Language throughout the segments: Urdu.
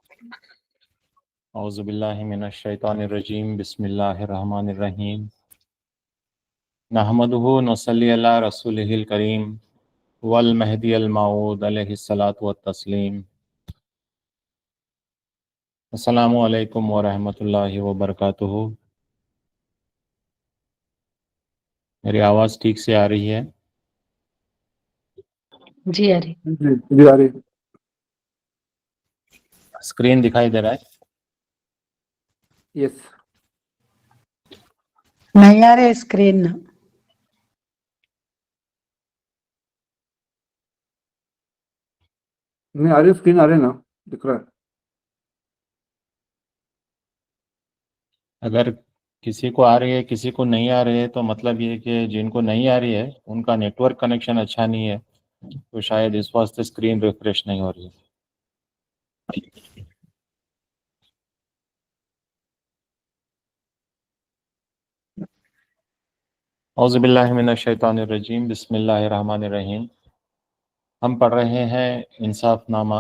اعوذ باللہ من الشیطان الرجیم بسم اللہ الرحمن الرحیم نحمدہ ونصلی علی رسولہ الکریم والمہدی الموعود علیہ الصلاۃ والتسلیم۔ السلام علیکم ورحمۃ اللہ وبرکاتہ۔ میری آواز ٹھیک سے آ رہی ہے؟ جی آ رہی۔ جی آ رہی۔ اسکرین دکھائی دے رہا ہے؟ یس نہیں آ رہے اسکرین نا۔ نہیں آ رہی، اسکرین آ رہی نا، دکھ رہا ہے۔ اگر کسی کو آ رہی ہے کسی کو نہیں آ رہی ہے تو مطلب یہ کہ جن کو نہیں آ رہی ہے ان کا نیٹ ورک کنیکشن اچھا نہیں ہے، تو شاید اس واسطے اسکرین ریفریش نہیں ہو رہی ہے۔ اعوذ باللہ من الشیطان الرجیم بسم اللہ الرحمن الرحیم۔ ہم پڑھ رہے ہیں انصاف نامہ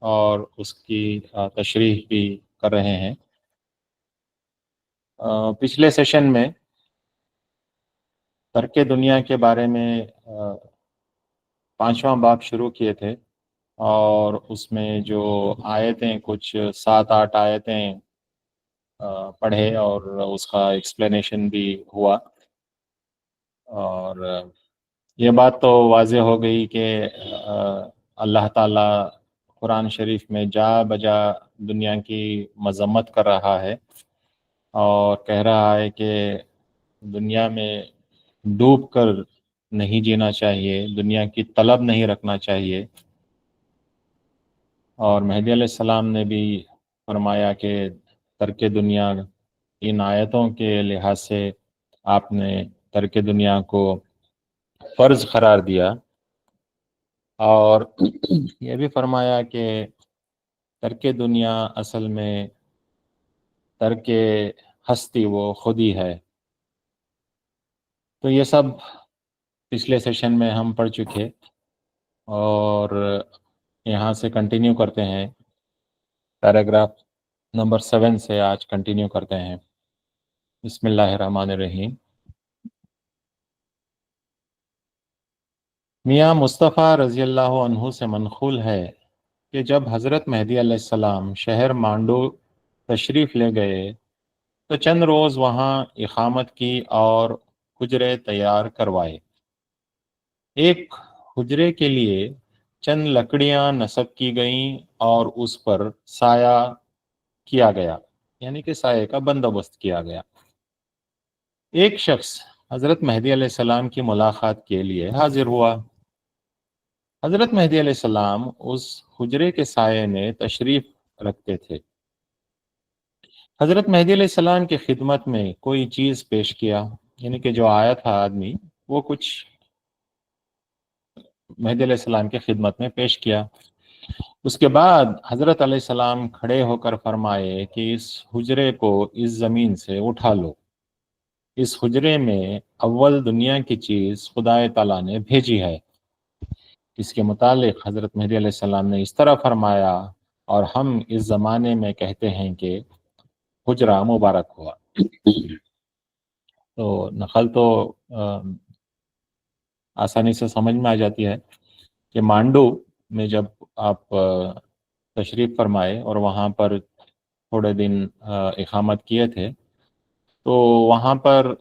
اور اس کی تشریح بھی کر رہے ہیں۔ پچھلے سیشن میں ترک دنیا کے بارے میں 5واں باب شروع کیے تھے، اور اس میں جو آیتیں کچھ 7-8 آیتیں پڑھے اور اس کا ایکسپلینیشن بھی ہوا، اور یہ بات تو واضح ہو گئی کہ اللہ تعالیٰ قرآن شریف میں جا بجا دنیا کی مذمت کر رہا ہے اور کہہ رہا ہے کہ دنیا میں ڈوب کر نہیں جینا چاہیے، دنیا کی طلب نہیں رکھنا چاہیے۔ اور مہدی علیہ السلام نے بھی فرمایا کہ ترک دنیا ان آیتوں کے لحاظ سے آپ نے ترک دنیا کو فرض قرار دیا، اور یہ بھی فرمایا کہ ترک دنیا اصل میں ترک ہستی وہ خود ہی ہے۔ تو یہ سب پچھلے سیشن میں ہم پڑھ چکے، اور یہاں سے کنٹینیو کرتے ہیں، پیراگراف نمبر 7 سے آج کنٹینیو کرتے ہیں۔ بسم اللہ الرحمن الرحیم۔ میاں مصطفیٰ رضی اللہ عنہ سے منقول ہے کہ جب حضرت مہدی علیہ السلام شہر مانڈو تشریف لے گئے تو چند روز وہاں اقامت کی اور حجرے تیار کروائے۔ ایک حجرے کے لیے چند لکڑیاں نصب کی گئیں اور اس پر سایہ کیا گیا، یعنی کہ سائے کا بندوبست کیا گیا۔ ایک شخص حضرت مہدی علیہ السلام کی ملاقات کے لیے حاضر ہوا۔ حضرت مہدی علیہ السلام اس حجرے کے سائے میں تشریف رکھتے تھے۔ حضرت مہدی علیہ السلام کی خدمت میں کوئی چیز پیش کیا، یعنی کہ جو آیا تھا آدمی وہ کچھ مہدی علیہ السلام کی خدمت میں پیش کیا۔ اس کے بعد حضرت علیہ السلام کھڑے ہو کر فرمائے کہ اس حجرے کو اس زمین سے اٹھا لو، اس حجرے میں اول دنیا کی چیز خدا تعالیٰ نے بھیجی ہے۔ اس کے متعلق حضرت مہدی علیہ السلام نے اس طرح فرمایا، اور ہم اس زمانے میں کہتے ہیں کہ حجرہ مبارک ہوا۔ تو نقل تو آسانی سے سمجھ میں آ جاتی ہے کہ مانڈو میں جب آپ تشریف فرمائے اور وہاں پر تھوڑے دن اقامت کیے تھے، تو وہاں پر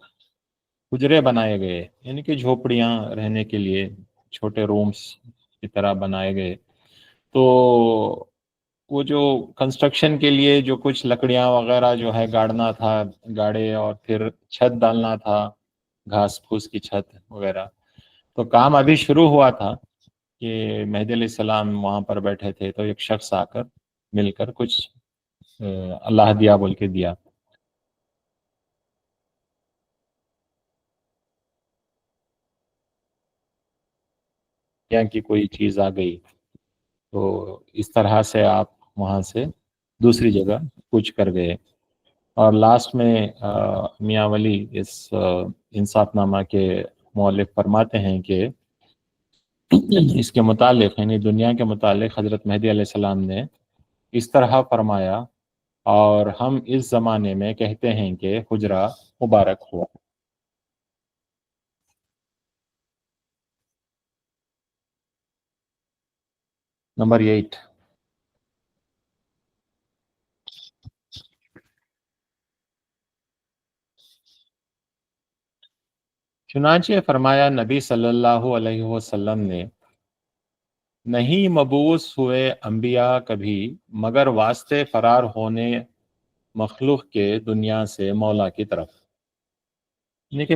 حجرے بنائے گئے، یعنی کہ جھوپڑیاں رہنے کے لیے چھوٹے رومز کی طرح بنائے گئے۔ تو وہ جو کنسٹرکشن کے لیے جو کچھ لکڑیاں وغیرہ جو ہے گاڑنا تھا، گاڑے، اور پھر چھت ڈالنا تھا، گھاس پھوس کی چھت وغیرہ، تو کام ابھی شروع ہوا تھا کہ مہدی علیہ السلام وہاں پر بیٹھے تھے، تو ایک شخص آ کر مل کر کچھ اللہ دیا بول کے دیا۔ یہاں کی کوئی چیز آ گئی، تو اس طرح سے آپ وہاں سے دوسری جگہ کوچ کر گئے۔ اور لاسٹ میں میاں ولی اس انصاف نامہ کے مؤلف فرماتے ہیں کہ اس کے متعلق، یعنی دنیا کے متعلق، حضرت مہدی علیہ السلام نے اس طرح فرمایا اور ہم اس زمانے میں کہتے ہیں کہ حجرہ مبارک ہوا۔ نمبر 8، چنانچہ فرمایا نبی صلی اللہ علیہ وسلم نے، نہیں مبعوث ہوئے انبیاء کبھی مگر واسطے فرار ہونے مخلوق کے دنیا سے مولا کی طرف۔ یعنی کہ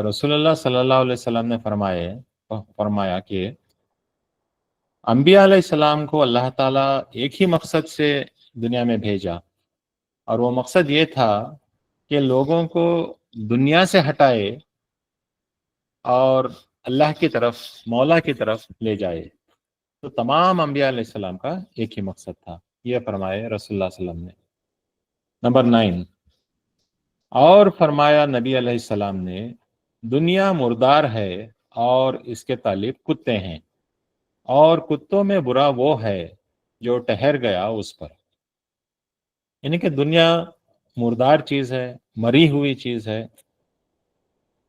رسول اللہ صلی اللہ علیہ وسلم نے فرمایا کہ انبیاء علیہ السلام کو اللہ تعالیٰ ایک ہی مقصد سے دنیا میں بھیجا، اور وہ مقصد یہ تھا کہ لوگوں کو دنیا سے ہٹائے اور اللہ کی طرف، مولا کی طرف لے جائے۔ تو تمام انبیاء علیہ السلام کا ایک ہی مقصد تھا، یہ فرمائے رسول اللہ صلی اللہ علیہ وسلم نے۔ نمبر 9، اور فرمایا نبی علیہ السلام نے، دنیا مردار ہے اور اس کے طالب کتے ہیں، اور کتوں میں برا وہ ہے جو ٹھہر گیا اس پر۔ یعنی کہ دنیا مردار چیز ہے، مری ہوئی چیز ہے،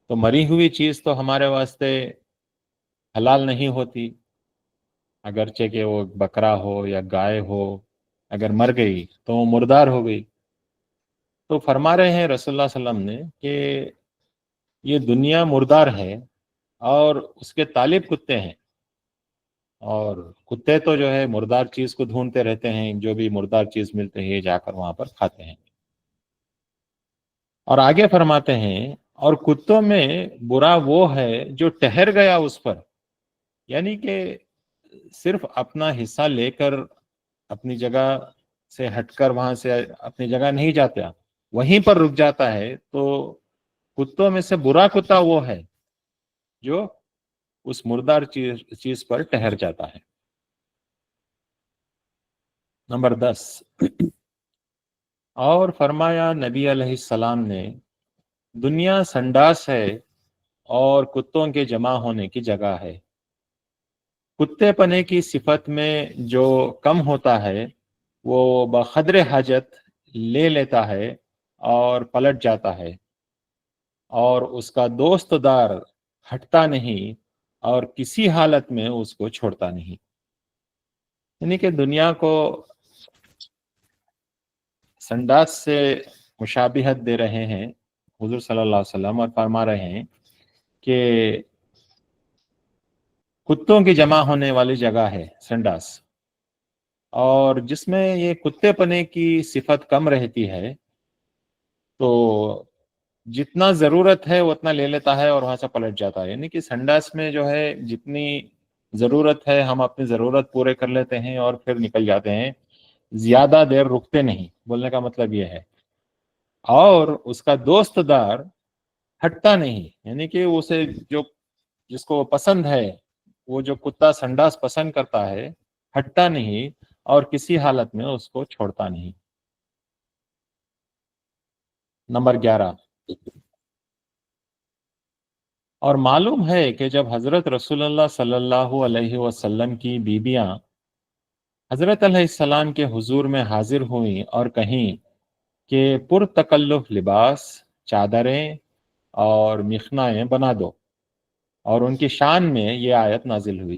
تو مری ہوئی چیز تو ہمارے واسطے حلال نہیں ہوتی، اگرچہ کہ وہ بکرا ہو یا گائے ہو، اگر مر گئی تو وہ مردار ہو گئی۔ تو فرما رہے ہیں رسول اللہ صلی اللہ علیہ وسلم نے کہ یہ دنیا مردار ہے اور اس کے طالب کتے ہیں، اور کتے تو جو ہے مردار چیز کو ڈھونڈتے رہتے ہیں، جو بھی مردار چیز ملتے ہیں جا کر وہاں پر کھاتے ہیں۔ اور آگے فرماتے ہیں، اور کتوں میں برا وہ ہے جو ٹھہر گیا اس پر، یعنی کہ صرف اپنا حصہ لے کر اپنی جگہ سے ہٹ کر وہاں سے اپنی جگہ نہیں جاتا، وہیں پر رک جاتا ہے۔ تو کتوں میں سے برا کتا وہ ہے جو اس مردار چیز پر ٹھہر جاتا ہے۔ نمبر 10، اور فرمایا نبی علیہ السلام نے، دنیا سنڈاس ہے اور کتوں کے جمع ہونے کی جگہ ہے۔ کتے پنے کی صفت میں جو کم ہوتا ہے وہ بقدر حاجت لے لیتا ہے اور پلٹ جاتا ہے، اور اس کا دوست دار ہٹتا نہیں اور کسی حالت میں اس کو چھوڑتا نہیں۔ یعنی کہ دنیا کو سنڈاس سے مشابہت دے رہے ہیں حضور صلی اللہ علیہ وسلم، اور فرما رہے ہیں کہ کتوں کی جمع ہونے والی جگہ ہے سنڈاس، اور جس میں یہ کتے پنے کی صفت کم رہتی ہے، تو جتنا ضرورت ہے اتنا لے لیتا ہے اور وہاں سے پلٹ جاتا ہے۔ یعنی کہ سنڈاس میں جو ہے جتنی ضرورت ہے ہم اپنی ضرورت پورے کر لیتے ہیں اور پھر نکل جاتے ہیں، زیادہ دیر رکتے نہیں، بولنے کا مطلب یہ ہے۔ اور اس کا دوست دار ہٹتا نہیں، یعنی کہ اسے جس کو پسند ہے، وہ جو کتا سنڈاس پسند کرتا ہے، ہٹتا نہیں اور کسی حالت میں اس کو چھوڑتا نہیں۔ نمبر 11، اور معلوم ہے کہ جب حضرت رسول اللہ صلی اللہ علیہ وسلم کی بیویاں حضرت علیہ السلام کے حضور میں حاضر ہوئیں اور کہیں کہ پرتکلف لباس، چادریں اور مخنائیں بنا دو، اور ان کی شان میں یہ آیت نازل ہوئی۔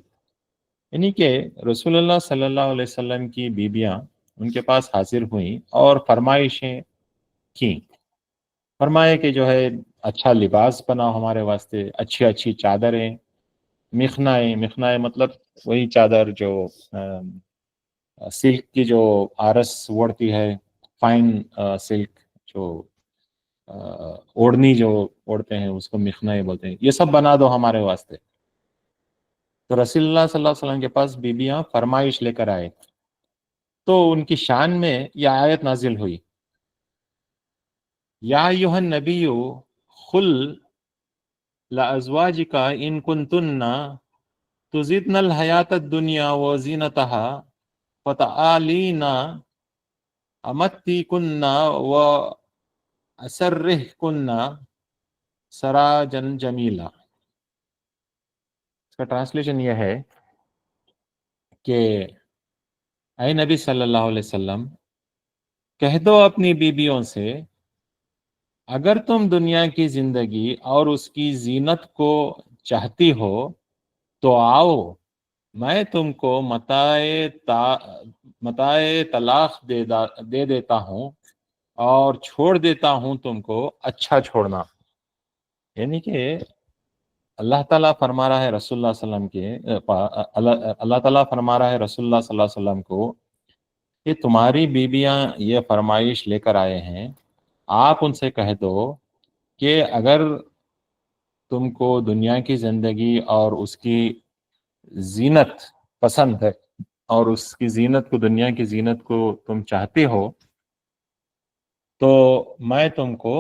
یعنی کہ رسول اللہ صلی اللہ علیہ وسلم کی بیویاں ان کے پاس حاضر ہوئیں اور فرمائشیں کیں، فرمائے کہ جو ہے اچھا لباس بناؤ ہمارے واسطے، اچھی اچھی چادریں، مخنائیں مطلب وہی چادر جو سلک کی جو آرس اوڑھتی ہے، فائن سلک جو اوڑھنی جو اوڑھتے ہیں اس کو مخنائیں بولتے ہیں، یہ سب بنا دو ہمارے واسطے۔ تو رسول اللہ صلی اللہ علیہ وسلم کے پاس بیویاں فرمائش لے کر آئے، تو ان کی شان میں یہ آیت نازل ہوئی، یا ایھا النبی قل لازواجک ان کنتن تردن الحیاۃ الدنیا وزینتها فتعالین امتعکن واسرحکن سراجا جمیلا۔ اس کا ٹرانسلیشن یہ ہے کہ اے نبی صلی اللہ علیہ وسلم کہہ دو اپنی بیویوں سے اگر تم دنیا کی زندگی اور اس کی زینت کو چاہتی ہو تو آؤ میں تم کو متاع طلاق دے دیتا ہوں اور چھوڑ دیتا ہوں تم کو اچھا چھوڑنا. یعنی کہ اللہ تعالیٰ فرما رہا ہے رسول اللہ صلی اللہ علیہ وسلم اللہ تعالیٰ فرما رہا ہے رسول اللہ صلی اللہ علیہ وسلم کو کہ تمہاری بیویاں یہ فرمائش لے کر آئے ہیں، آپ ان سے کہہ دو کہ اگر تم کو دنیا کی زندگی اور اس کی زینت پسند ہے اور اس کی زینت کو دنیا کی زینت کو تم چاہتے ہو تو میں تم کو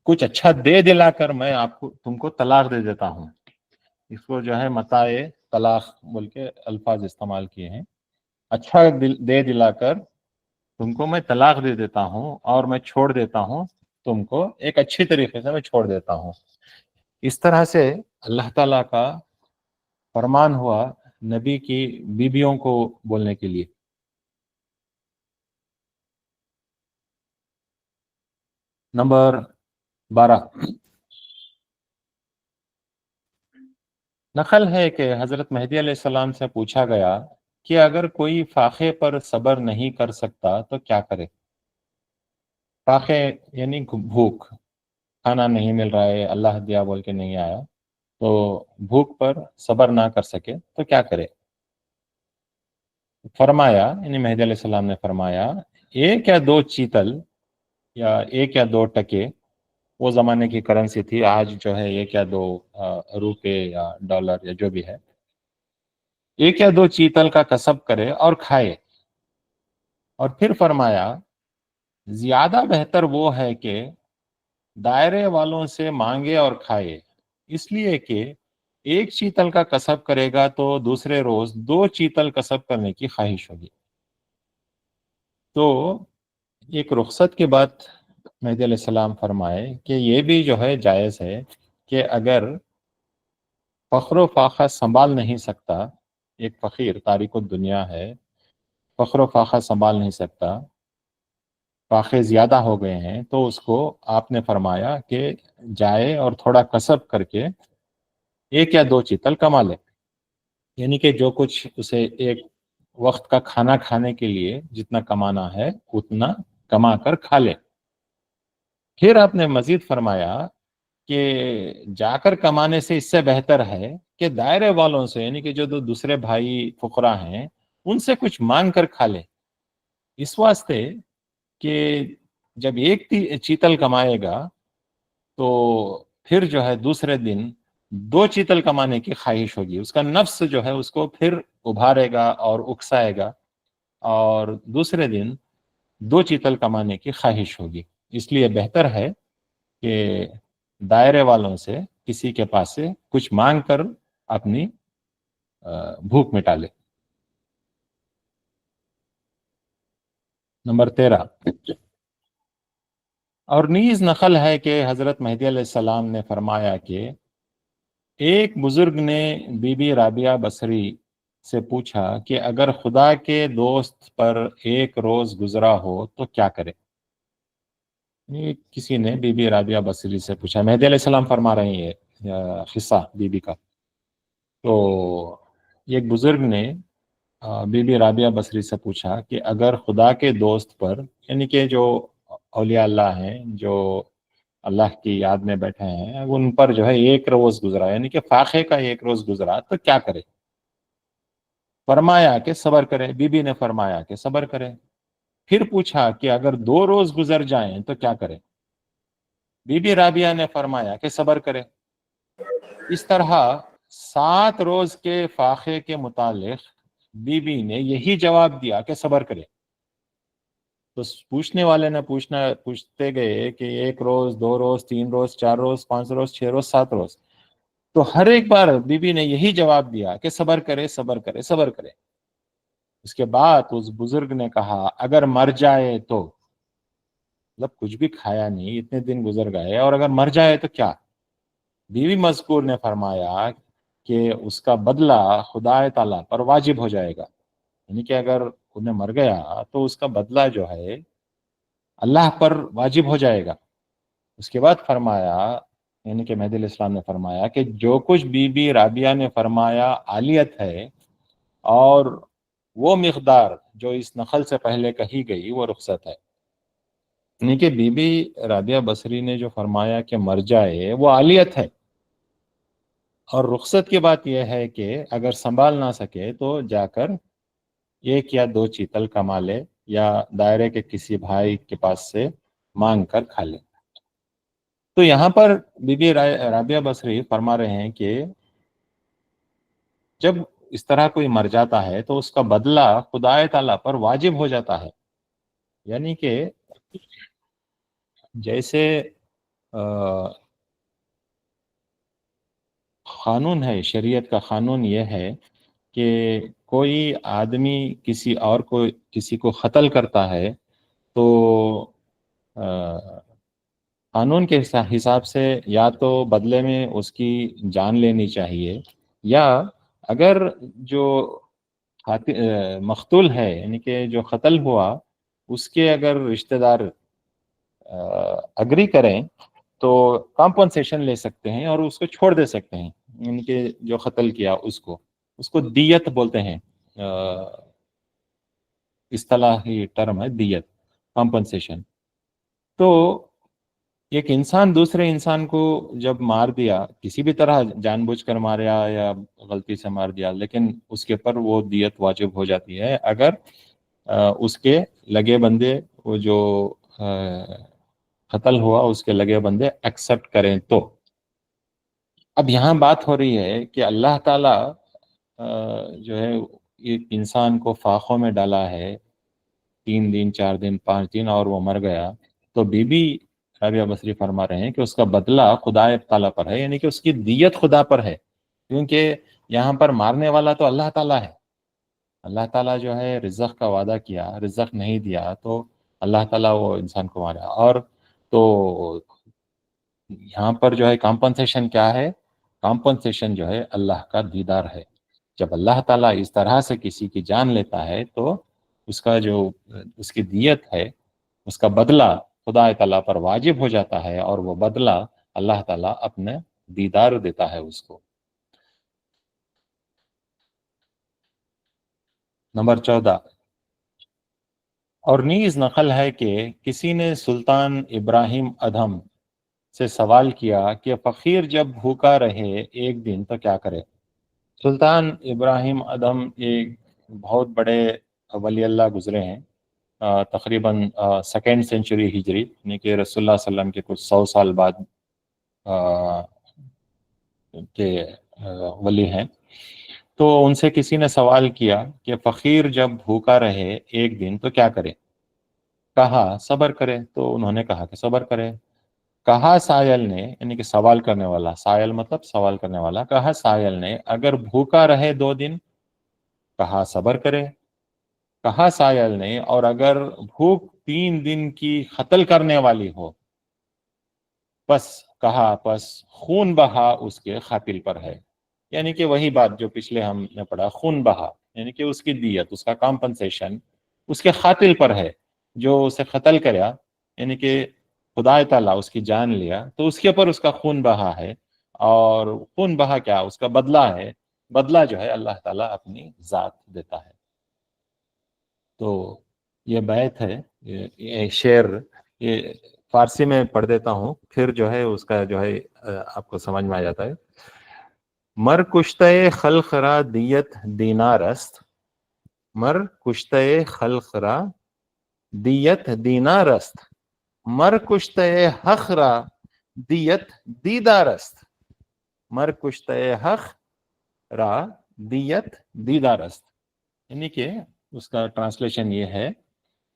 کچھ اچھا دے دلا کر میں تم کو طلاق دے دیتا ہوں. اس کو جو ہے متاع طلاق بول کے الفاظ استعمال کیے ہیں. اچھا دے دلا کر تم کو میں طلاق دے دیتا ہوں اور میں چھوڑ دیتا ہوں تم کو ایک اچھی طریقے سے میں چھوڑ دیتا ہوں. اس طرح سے اللہ تعالیٰ کا فرمان ہوا نبی کی بیویوں کو بولنے کے لیے. نمبر 12 نقل ہے کہ حضرت مہدی علیہ السلام سے پوچھا گیا کہ اگر کوئی فاقے پر صبر نہیں کر سکتا تو کیا کرے. فاقے یعنی بھوک، کھانا نہیں مل رہا ہے، اللہ دیا بول کے نہیں آیا، تو بھوک پر صبر نہ کر سکے تو کیا کرے. فرمایا یعنی مہدی علیہ السلام نے فرمایا ایک یا دو چیتل یا ایک یا دو ٹکے، وہ زمانے کی کرنسی تھی، آج جو ہے ایک یا دو روپے یا ڈالر یا جو بھی ہے، ایک یا دو چیتل کا کسب کرے اور کھائے. اور پھر فرمایا زیادہ بہتر وہ ہے کہ دائرے والوں سے مانگے اور کھائے، اس لیے کہ ایک چیتل کا کسب کرے گا تو دوسرے روز دو چیتل کسب کرنے کی خواہش ہوگی. تو ایک رخصت کے بعد مہدی علیہ السلام فرمائے کہ یہ بھی جو ہے جائز ہے کہ اگر فخر و فاقہ سنبھال نہیں سکتا، ایک فقیر تارک الدنیا ہے، فخر و فاقہ سنبھال نہیں سکتا، فاقے زیادہ ہو گئے ہیں، تو اس کو آپ نے فرمایا کہ جائے اور تھوڑا کسب کر کے ایک یا دو چیتل کما لے. یعنی کہ جو کچھ اسے ایک وقت کا کھانا کھانے کے لیے جتنا کمانا ہے اتنا کما کر کھا لے. پھر آپ نے مزید فرمایا کہ جا کر کمانے سے اس سے بہتر ہے کہ دائرے والوں سے یعنی کہ جو دوسرے بھائی فقراء ہیں ان سے کچھ مانگ کر کھا لے، اس واسطے کہ جب ایک چیتل کمائے گا تو پھر جو ہے دوسرے دن دو چیتل کمانے کی خواہش ہوگی، اس کا نفس جو ہے اس کو پھر ابھارے گا اور اکسائے گا اور دوسرے دن دو چیتل کمانے کی خواہش ہوگی. اس لیے بہتر ہے کہ دائرے والوں سے کسی کے پاس سے کچھ مانگ کر اپنی بھوک مٹا لے. نمبر 13 اور نیز نقل ہے کہ حضرت مہدی علیہ السلام نے فرمایا کہ ایک بزرگ نے بی بی رابعہ بصری سے پوچھا کہ اگر خدا کے دوست پر ایک روز گزرا ہو تو کیا کرے. کسی نے بی بی رابعہ بصری سے پوچھا، مہدی علیہ السلام فرما رہے ہیں یہ قصہ بی بی کا. تو ایک بزرگ نے بی بی رابعہ بصری سے پوچھا کہ اگر خدا کے دوست پر یعنی کہ جو اولیاء اللہ ہیں جو اللہ کی یاد میں بیٹھے ہیں ان پر جو ہے ایک روز گزرا یعنی کہ فاقے کا ایک روز گزرا تو کیا کرے. فرمایا کہ صبر کرے. بی بی نے فرمایا کہ صبر کرے. پھر پوچھا کہ اگر 2 روز گزر جائیں تو کیا کرے. بی بی رابعہ نے فرمایا کہ صبر کرے. اس طرح 7 روز کے فاقے کے متعلق بی بی نے یہی جواب دیا کہ صبر کرے. تو پوچھنے والے نے پوچھتے گئے کہ 1 روز 2 روز 3 روز 4 روز 5 روز 6 روز 7 روز، تو ہر ایک بار بی بی نے یہی جواب دیا کہ صبر کرے صبر کرے صبر کرے. اس کے بعد اس بزرگ نے کہا اگر مر جائے تو، مطلب کچھ بھی کھایا نہیں، اتنے دن گزر گئے، اور اگر مر جائے تو کیا. بیوی مذکور نے فرمایا کہ اس کا بدلہ خدا تعالیٰ پر واجب ہو جائے گا. یعنی کہ اگر انہیں مر گیا تو اس کا بدلہ جو ہے اللہ پر واجب ہو جائے گا. اس کے بعد فرمایا، یعنی کہ مہدی علیہ السلام نے فرمایا کہ جو کچھ بی بی رابعہ نے فرمایا عالیت ہے، اور وہ مقدار جو اس نخل سے پہلے کہی گئی وہ رخصت ہے. یعنی کہ بی بی رابعہ بصری نے جو فرمایا کہ مر جائے وہ عالیت ہے، اور رخصت کی بات یہ ہے کہ اگر سنبھال نہ سکے تو جا کر 1 یا 2 چیتل کما لے یا دائرے کے کسی بھائی کے پاس سے مانگ کر کھا لے. تو یہاں پر بی بی رابعہ بصری فرما رہے ہیں کہ جب اس طرح کوئی مر جاتا ہے تو اس کا بدلہ خدا تعالیٰ پر واجب ہو جاتا ہے. یعنی کہ جیسے قانون ہے، شریعت کا قانون یہ ہے کہ کوئی آدمی کسی کو قتل کرتا ہے تو قانون کے حساب سے یا تو بدلے میں اس کی جان لینی چاہیے، یا اگر جو مقتول ہے یعنی کہ جو قتل ہوا اس کے اگر رشتہ دار اگری کریں تو کمپنسیشن لے سکتے ہیں اور اس کو چھوڑ دے سکتے ہیں. یعنی کہ جو قتل کیا اس کو دیت بولتے ہیں، اصطلاحی ٹرم ہے دیت، کمپنسیشن. تو ایک انسان دوسرے انسان کو جب مار دیا، کسی بھی طرح جان بوجھ کر ماریا یا غلطی سے مار دیا، لیکن اس کے پر وہ دیت واجب ہو جاتی ہے اگر اس کے لگے بندے، وہ جو قتل ہوا اس کے لگے بندے ایکسپٹ کریں تو. اب یہاں بات ہو رہی ہے کہ اللہ تعالیٰ جو ہے ایک انسان کو فاقوں میں ڈالا ہے 3 دن 4 دن 5 دن اور وہ مر گیا، تو بی بی رابعہ بصری فرما رہے ہیں کہ اس کا بدلہ خدا تعالیٰ پر ہے، یعنی کہ اس کی دیت خدا پر ہے، کیونکہ یہاں پر مارنے والا تو اللہ تعالیٰ ہے. اللہ تعالیٰ جو ہے رزق کا وعدہ کیا، رزق نہیں دیا تو اللہ تعالیٰ وہ انسان کو مارا. اور تو یہاں پر جو ہے کمپنسیشن کیا ہے؟ کمپنسیشن جو ہے اللہ کا دیدار ہے. جب اللہ تعالیٰ اس طرح سے کسی کی جان لیتا ہے تو اس کا جو اس کی دیت ہے، اس کا بدلہ خدا تعالیٰ پر واجب ہو جاتا ہے، اور وہ بدلہ اللہ تعالیٰ اپنے دیدار دیتا ہے اس کو. نمبر 14، اور نیز نقل ہے کہ کسی نے سلطان ابراہیم ادھم سے سوال کیا کہ فقیر جب بھوکا رہے 1 دن تو کیا کرے. سلطان ابراہیم ادھم ایک بہت بڑے ولی اللہ گزرے ہیں، تقریباً 2nd سینچری ہجری، یعنی کہ رسول اللہ صلی اللہ علیہ وسلم کے کچھ 100 سال بعد کے ولی ہیں. تو ان سے کسی نے سوال کیا کہ فقیر جب بھوکا رہے 1 دن تو کیا کرے. کہا صبر کرے. تو انہوں نے کہا کہ صبر کرے. کہا سائل نے، یعنی کہ سوال کرنے والا، سائل مطلب سوال کرنے والا، کہا سائل نے اگر بھوکا رہے 2 دن، کہا صبر کرے. کہا سائل نے اور اگر بھوک 3 دن کی قتل کرنے والی ہو، پس خون بہا اس کے قاتل پر ہے. یعنی کہ وہی بات جو پچھلے ہم نے پڑھا، خون بہا یعنی کہ اس کی دیت، اس کا کمپنسیشن اس کے قاتل پر ہے جو اسے قتل کریا، یعنی کہ خدا تعالیٰ اس کی جان لیا تو اس کے اوپر اس کا خون بہا ہے. اور خون بہا کیا؟ اس کا بدلہ ہے. بدلہ جو ہے اللہ تعالیٰ اپنی ذات دیتا ہے. تو یہ بیت ہے، یہ شعر، یہ فارسی میں پڑھ دیتا ہوں، پھر جو ہے اس کا جو ہے آپ کو سمجھ میں آ جاتا ہے. مر کشتہ خلق را دیت دینار است، مر کشتہ خلق را دیت دینار است، مر کشتہ حق را دیت دیدار است، مر کشتہ حق را دیت دیدار است. یعنی کہ اس کا ٹرانسلیشن یہ ہے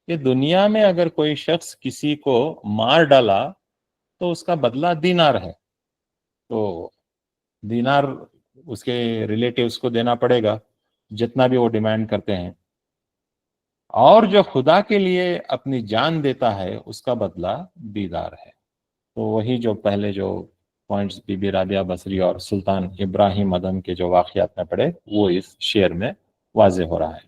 کہ دنیا میں اگر کوئی شخص کسی کو مار ڈالا تو اس کا بدلہ دینار ہے. تو دینار اس کے ریلیٹیوز کو دینا پڑے گا جتنا بھی وہ ڈیمانڈ کرتے ہیں، اور جو خدا کے لیے اپنی جان دیتا ہے اس کا بدلہ دیدار ہے. تو وہی جو پہلے جو پوائنٹس بی بی رابعہ بصری اور سلطان ابراہیم ادھم کے جو واقعات میں پڑھے وہ اس شعر میں واضح ہو رہا ہے.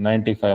95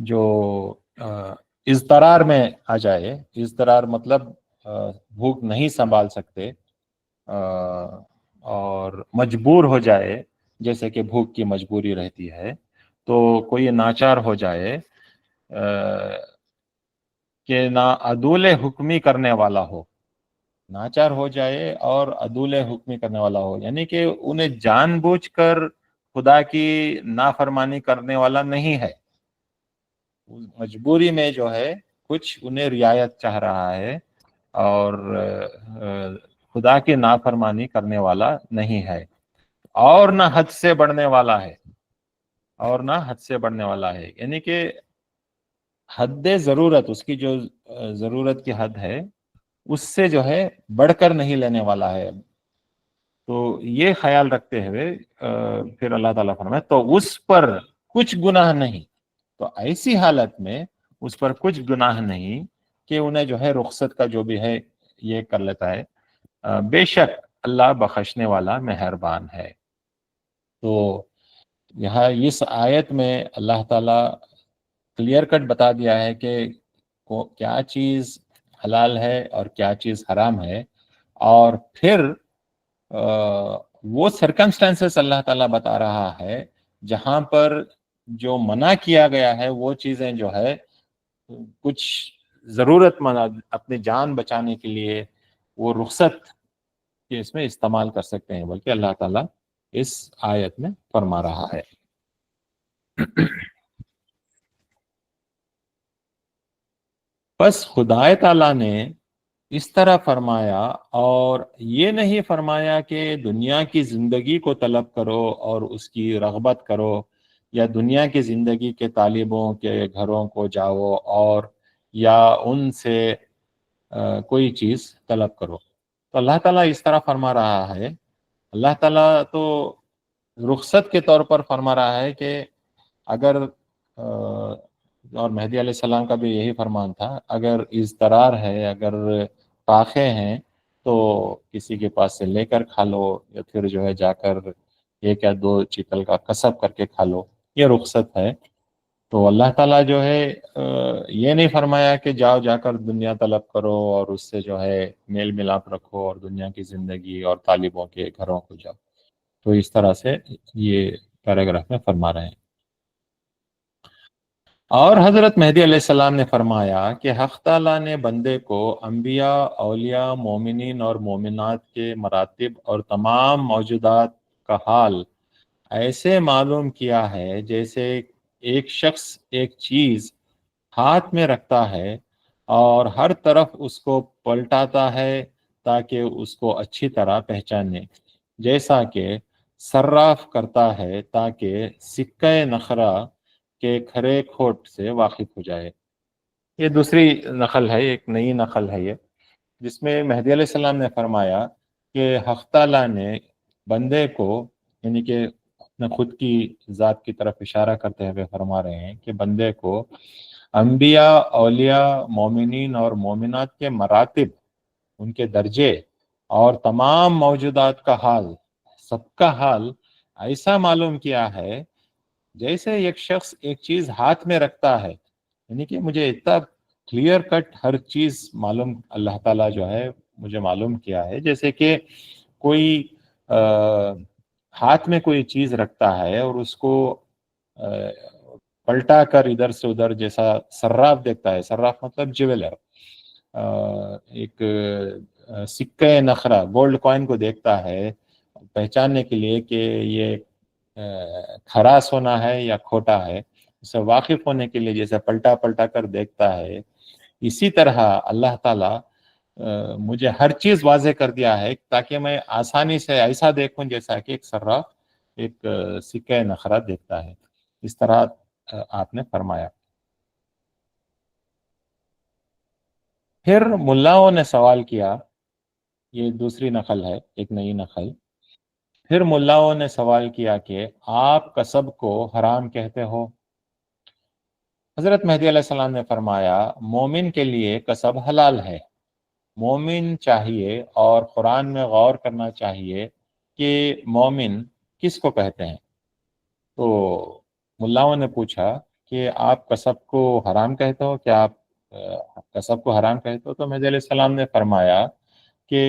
جو اضطرار میں آ جائے، اضطرار مطلب بھوک نہیں سنبھال سکتے اور مجبور ہو جائے، جیسے کہ بھوک کی مجبوری رہتی ہے، تو کوئی ناچار ہو جائے کہ نہ عدول حکمی کرنے والا ہو، ناچار ہو جائے اور عدول حکمی کرنے والا ہو، یعنی کہ انہیں جان بوجھ کر خدا کی نافرمانی کرنے والا نہیں ہے، مجبوری میں جو ہے کچھ انہیں رعایت چاہ رہا ہے اور خدا کی نافرمانی کرنے والا نہیں ہے، اور نہ حد سے بڑھنے والا ہے، اور نہ حد سے بڑھنے والا ہے، یعنی کہ حد ضرورت، اس کی جو ضرورت کی حد ہے اس سے جو ہے بڑھ کر نہیں لینے والا ہے۔ تو یہ خیال رکھتے ہوئے پھر اللہ تعالیٰ فرمائے تو اس پر کچھ گناہ نہیں، تو ایسی حالت میں اس پر کچھ گناہ نہیں کہ انہیں جو ہے رخصت کا جو بھی ہے یہ کر لیتا ہے، بے شک اللہ بخشنے والا مہربان ہے۔ تو یہاں اس آیت میں اللہ تعالیٰ کلیئر کٹ بتا دیا ہے کہ کیا چیز حلال ہے اور کیا چیز حرام ہے، اور پھر وہ سرکمسٹانسز اللہ تعالیٰ بتا رہا ہے جہاں پر جو منع کیا گیا ہے وہ چیزیں جو ہے کچھ ضرورت مند اپنی جان بچانے کے لیے وہ رخصت کے اس میں استعمال کر سکتے ہیں، بلکہ اللہ تعالیٰ اس آیت میں فرما رہا ہے۔ بس خدا تعالیٰ نے اس طرح فرمایا، اور یہ نہیں فرمایا کہ دنیا کی زندگی کو طلب کرو اور اس کی رغبت کرو، یا دنیا کی زندگی کے طالبوں کے گھروں کو جاؤ اور یا ان سے کوئی چیز طلب کرو۔ تو اللہ تعالیٰ اس طرح فرما رہا ہے، اللہ تعالیٰ تو رخصت کے طور پر فرما رہا ہے کہ اگر اور مہدی علیہ السلام کا بھی یہی فرمان تھا، اگر اضطرار ہے، اگر فاقے ہیں تو کسی کے پاس سے لے کر کھا لو، یا پھر جو ہے جا کر ایک یا دو چکل کا کسب کر کے کھا لو، یہ رخصت ہے۔ تو اللہ تعالیٰ جو ہے یہ نہیں فرمایا کہ جاؤ جا کر دنیا طلب کرو اور اس سے جو ہے میل ملاپ رکھو اور دنیا کی زندگی اور طالبوں کے گھروں کو جاؤ، تو اس طرح سے یہ پیراگراف میں فرما رہے ہیں۔ اور حضرت مہدی علیہ السلام نے فرمایا کہ حق تعالیٰ نے بندے کو انبیاء، اولیاء، مومنین اور مومنات کے مراتب اور تمام موجودات کا حال ایسے معلوم کیا ہے جیسے ایک شخص ایک چیز ہاتھ میں رکھتا ہے اور ہر طرف اس کو پلٹاتا ہے تاکہ اس کو اچھی طرح پہچانے، جیسا کہ صراف کرتا ہے تاکہ سکہ نخرہ کے کھرے کھوٹ سے واقف ہو جائے۔ یہ دوسری نقل ہے، ایک نئی نقل ہے یہ، جس میں مہدی علیہ السلام نے فرمایا کہ حق تعالیٰ نے بندے کو، یعنی کہ اپنے خود کی ذات کی طرف اشارہ کرتے ہوئے فرما رہے ہیں کہ بندے کو انبیاء، اولیاء، مومنین اور مومنات کے مراتب، ان کے درجے اور تمام موجودات کا حال، سب کا حال ایسا معلوم کیا ہے جیسے ایک شخص ایک چیز ہاتھ میں رکھتا ہے، یعنی کہ مجھے اتنا کلیئر کٹ ہر چیز معلوم اللہ تعالیٰ جو ہے مجھے معلوم کیا ہے، جیسے کہ کوئی ہاتھ میں کوئی چیز رکھتا ہے اور اس کو پلٹا کر ادھر سے ادھر، جیسا صراف دیکھتا ہے، صراف مطلب جیولر، ایک سکہ نخرہ گولڈ کوائن کو دیکھتا ہے پہچاننے کے لیے کہ یہ کھرا سونا ہے یا کھوٹا ہے، اسے واقف ہونے کے لیے جیسے پلٹا پلٹا کر دیکھتا ہے، اسی طرح اللہ تعالیٰ مجھے ہر چیز واضح کر دیا ہے تاکہ میں آسانی سے ایسا دیکھوں جیسا کہ ایک صراف ایک سکہ نخرہ دیکھتا ہے۔ اس طرح آپ نے فرمایا۔ پھر ملاؤں نے سوال کیا، یہ دوسری نقل ہے، ایک نئی نقل، پھر ملاؤں نے سوال کیا کہ آپ کسب کو حرام کہتے ہو؟ حضرت مہدی علیہ السلام نے فرمایا مومن کے لیے کسب حلال ہے، مومن چاہیے اور قرآن میں غور کرنا چاہیے کہ مومن کس کو کہتے ہیں۔ تو ملاؤں نے پوچھا کہ آپ کسب کو حرام کہتے ہو، کیا آپ کسب کو حرام کہتے ہو؟ تو مہدی علیہ السلام نے فرمایا کہ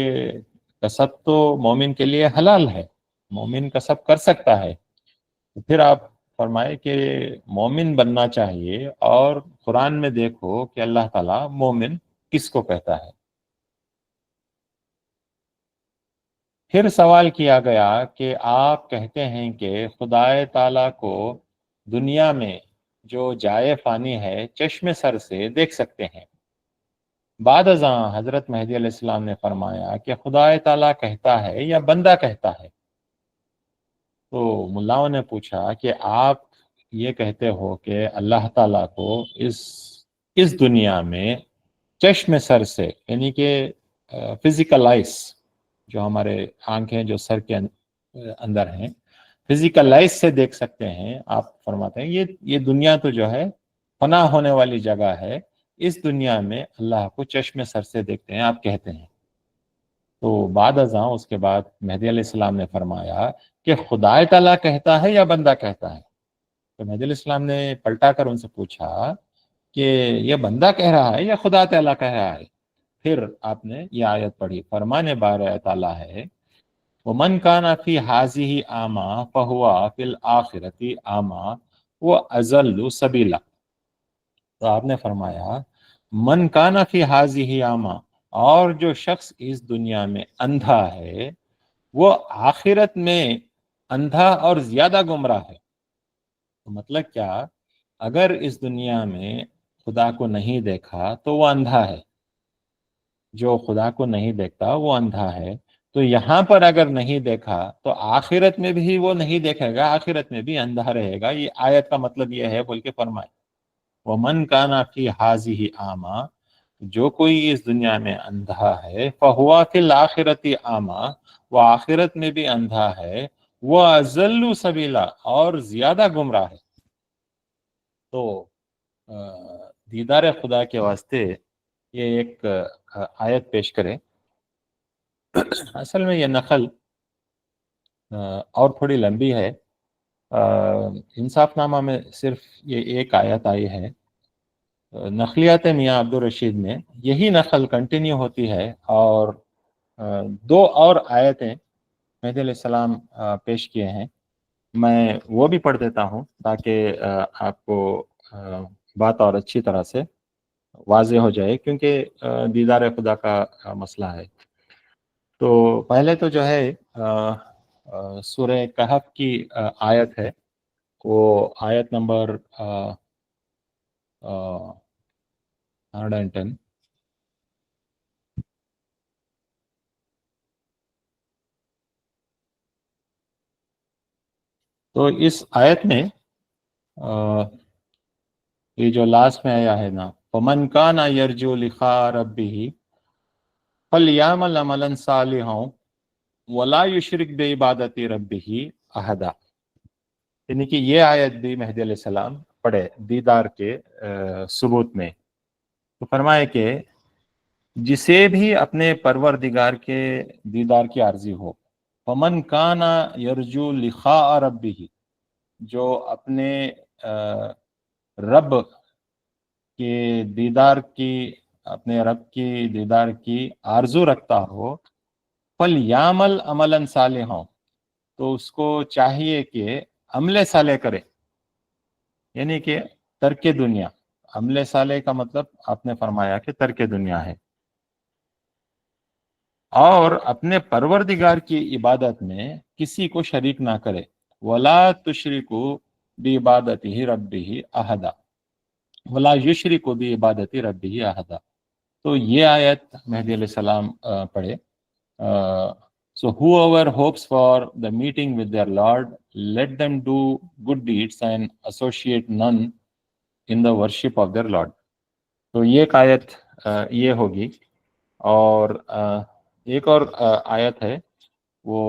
کسب تو مومن کے لیے حلال ہے، مومن کسب کر سکتا ہے۔ تو پھر آپ فرمائے کہ مومن بننا چاہیے، اور قرآن میں دیکھو کہ اللہ تعالیٰ مومن کس کو کہتا ہے۔ پھر سوال کیا گیا کہ آپ کہتے ہیں کہ خدائے تعالیٰ کو دنیا میں جو جائے فانی ہے چشم سر سے دیکھ سکتے ہیں۔ بعد ازاں حضرت مہدی علیہ السلام نے فرمایا کہ خدائے تعالیٰ کہتا ہے یا بندہ کہتا ہے؟ تو ملاؤں نے پوچھا کہ آپ یہ کہتے ہو کہ اللہ تعالیٰ کو اس دنیا میں چشم سر سے، یعنی کہ فزیکل آئس، جو ہمارے آنکھیں جو سر کے اندر ہیں، فزیکل آئس سے دیکھ سکتے ہیں۔ آپ فرماتے ہیں یہ دنیا تو جو ہے فنا ہونے والی جگہ ہے، اس دنیا میں اللہ کو چشم سر سے دیکھتے ہیں، آپ کہتے ہیں۔ تو بعد ازاں اس کے بعد مہدی علیہ السلام نے فرمایا کہ خدا تعالیٰ کہتا ہے یا بندہ کہتا ہے؟ تو مہدی علیہ السلام نے پلٹا کر ان سے پوچھا کہ یہ بندہ کہہ رہا ہے یا خدا تعالیٰ کہہ رہا ہے؟ پھر آپ نے یہ آیت پڑھی، فرمان بار تعالیٰ ہے وَمَنْ كَانَ فِي هَذِهِ أَعْمَى فَهُوَ فِي الْآخِرَةِ أَعْمَى وَأَضَلُّ سَبِيلًا۔ تو آپ نے فرمایا من کان فی هذه اعمی، اور جو شخص اس دنیا میں اندھا ہے وہ آخرت میں اندھا اور زیادہ گمراہ ہے۔ تو مطلب کیا؟ اگر اس دنیا میں خدا کو نہیں دیکھا تو وہ اندھا ہے، جو خدا کو نہیں دیکھتا وہ اندھا ہے۔ تو یہاں پر اگر نہیں دیکھا تو آخرت میں بھی وہ نہیں دیکھے گا، آخرت میں بھی اندھا رہے گا۔ یہ آیت کا مطلب یہ ہے بول کے فرمائے وَمَنْ كَانَ فِي هَذِهِ أَعْمَى، جو کوئی اس دنیا میں اندھا ہے فَهُوَ فِي الْآخِرَةِ أَعْمَى، وہ آخرت میں بھی اندھا ہے، وَأَضَلُّ سَبِيلًا، اور زیادہ گمراہ ہے۔ تو دیدار خدا کے واسطے یہ ایک آیت پیش کرے۔ اصل میں یہ نقل اور تھوڑی لمبی ہے، انصاف نامہ میں صرف یہ ایک آیت آئی ہے۔ نقلیات میاں عبدالرشید میں یہی نقل کنٹینیو ہوتی ہے، اور دو اور آیتیں مہدی علیہ السلام پیش کیے ہیں، میں وہ بھی پڑھ دیتا ہوں تاکہ آپ کو بات اور اچھی طرح سے واضح ہو جائے، کیونکہ دیدار خدا کا مسئلہ ہے۔ تو پہلے تو جو ہے سورہ کہف کی آیت ہے، وہ آیت نمبر 110۔ تو اس آیت میں یہ جو لاسٹ میں آیا ہے نا، وَمَنْ كَانَ يَرْجُو لِقَاءَ رَبِّهِ فَلْيَعْمَلْ عَمَلًا صَالِحًا وَلَا يُشْرِكْ بِعِبَادَةِ رَبِّهِ أَحَدًا۔ یعنی کہ یہ آیت بھی مہدی علیہ السلام پڑھے دیدار کے ثبوت میں۔ تو فرمائے کہ جسے بھی اپنے پروردگار کے دیدار کی عارضی ہو، فَمَنْ كَانَ يَرْجُو لِقَاءَ رَبِّهِ، جو اپنے رب کے دیدار کی، اپنے رب کی دیدار کی آرزو رکھتا ہو، فَلْيَعْمَلْ عَمَلًا صَالِحًا، تو اس کو چاہیے کہ عمل صالح کرے، یعنی کہ ترک دنیا۔ عمل صالح کا مطلب آپ نے فرمایا کہ ترک دنیا ہے، اور اپنے پروردگار کی عبادت میں کسی کو شریک نہ کرے۔ وَلَا تُشْرِكُوا بِعِبَادَتِهِ رَبِّهِ أَحَدًا وَلَا يُشْرِكُ بِعِبَادَتِ رَبِّهِ أَحَدًا۔ تو یہ آیت مہدی علیہ السلام پڑھے۔ So whoever hopes for the meeting with their Lord, let them do good deeds and associate none in the worship of their Lord۔ تو یہ ایک آیت یہ ہوگی، اور ایک اور آیت ہے وہ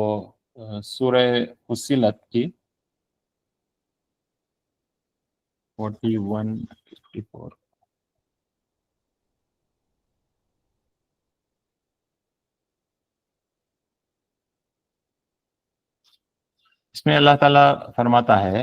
سورہ فصلت کی 41-54۔ اس میں اللہ تعالیٰ فرماتا ہے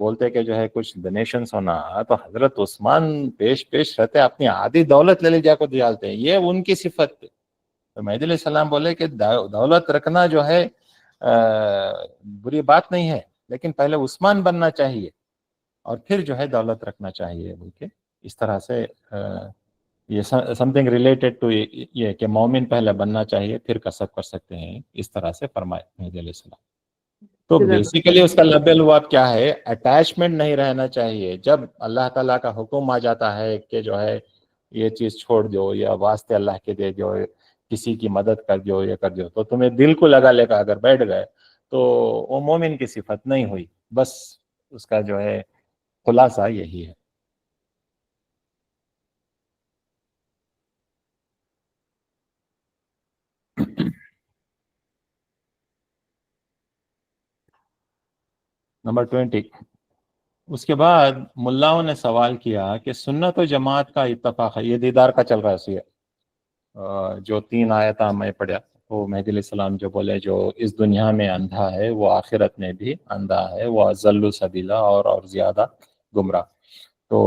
بولتے کہ جو ہے کچھ ڈونیشنس ہونا، تو حضرت عثمان پیش رہتے اپنی آدھی دولت لے جا کو ڈالتے ہیں، یہ ان کی صفت. تو مہدی علیہ السلام بولے کہ دولت رکھنا جو ہے بری بات نہیں ہے، لیکن پہلے عثمان بننا چاہیے اور پھر جو ہے دولت رکھنا چاہیے بول کے. اس طرح سے یہ سم تھنگ ریلیٹڈ ٹو یہ کہ مومن پہلے بننا چاہیے پھر کسب کر سکتے ہیں، اس طرح سے فرمائے مہدی علیہ السلام. تو بیسیکلی اس کا لبل ہوا کیا ہے، اٹیچمنٹ نہیں رہنا چاہیے. جب اللہ تعالیٰ کا حکم آ جاتا ہے کہ جو ہے یہ چیز چھوڑ دو یا واسطے اللہ کے دے دو، کسی کی مدد کر دو، یہ کر دو، تو تمہیں دل کو لگا لے کر اگر بیٹھ گئے تو وہ مومن کی صفت نہیں ہوئی. بس اس کا جو ہے خلاصہ یہی ہے. نمبر 20. اس کے بعد ملاؤں نے سوال کیا کہ سنت و جماعت کا اتفاق ہے، یہ دیدار کا چل رہا ہے. جو 3 آیتیں میں پڑھا، وہ مہدی علیہ السلام جو بولے جو اس دنیا میں اندھا ہے وہ آخرت میں بھی اندھا ہے، وہ اضل سبیلا اور زیادہ گمراہ. تو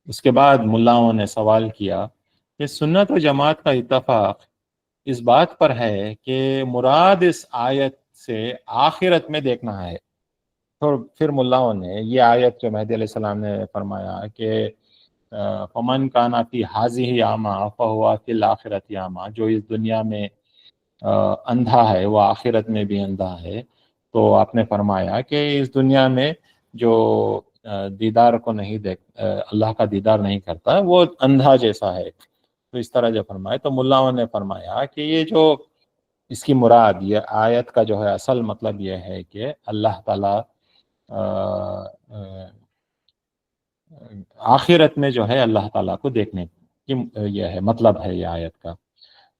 اس کے بعد ملاؤں نے سوال کیا کہ سنت و جماعت کا اتفاق اس بات پر ہے کہ مراد اس آیت سے آخرت میں دیکھنا ہے. تو پھر ملاؤں نے یہ آیت جو مہدی علیہ السلام نے فرمایا کہ فمن کانا فی حاذہ اعمی فہو فی الآخرۃ اعمی، جو اس دنیا میں اندھا ہے وہ آخرت میں بھی اندھا ہے. تو آپ نے فرمایا کہ اس دنیا میں جو دیدار کو نہیں اللہ کا دیدار نہیں کرتا وہ اندھا جیسا ہے. تو اس طرح جو فرمائے تو ملاؤں نے فرمایا کہ یہ جو اس کی مراد، یہ آیت کا جو ہے اصل مطلب یہ ہے کہ اللہ تعالیٰ آخرت میں جو ہے اللہ تعالیٰ کو دیکھنے کی یہ ہے مطلب ہے یہ آیت کا.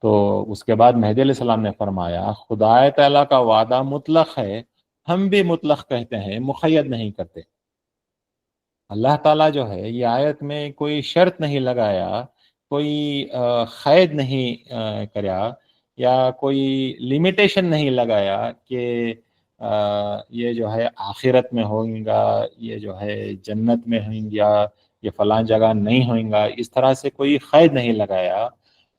تو اس کے بعد مہدی علیہ السلام نے فرمایا خدا تعالیٰ کا وعدہ مطلق ہے، ہم بھی مطلق کہتے ہیں، مقید نہیں کرتے. اللہ تعالیٰ جو ہے یہ آیت میں کوئی شرط نہیں لگایا، کوئی قید نہیں کریا، یا کوئی لمیٹیشن نہیں لگایا کہ یہ جو ہے آخرت میں ہوئیں گا، یہ جو ہے جنت میں ہوئیں گا، یہ فلاں جگہ نہیں ہوئیں گا. اس طرح سے کوئی قید نہیں لگایا،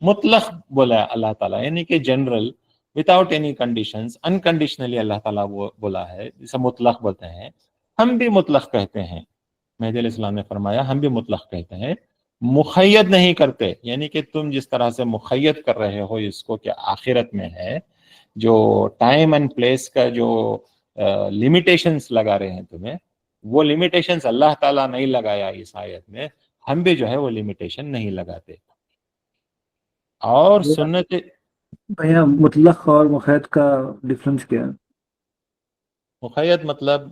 مطلق بولا اللہ تعالیٰ، یعنی کہ general without any conditions, unconditionally اللہ تعالیٰ وہ بولا ہے، جسے مطلق بولتے ہیں. ہم بھی مطلق کہتے ہیں. مہدی علیہ السلام نے فرمایا ہم بھی مطلق کہتے ہیں، مقید نہیں کرتے. یعنی کہ تم جس طرح سے مقید کر رہے ہو اس کو کہ آخرت میں ہے، جو ٹائم اینڈ پلیس کا جو لمیٹیشنز لگا رہے ہیں تمہیں، وہ لمیٹیشنز اللہ تعالیٰ نہیں لگایا اس آیت میں، ہم بھی جو ہے وہ لمیٹیشن نہیں لگاتے. اور سنت بھیا مطلق اور مقید کا ڈفرنس کیا ہے؟ مقید مطلب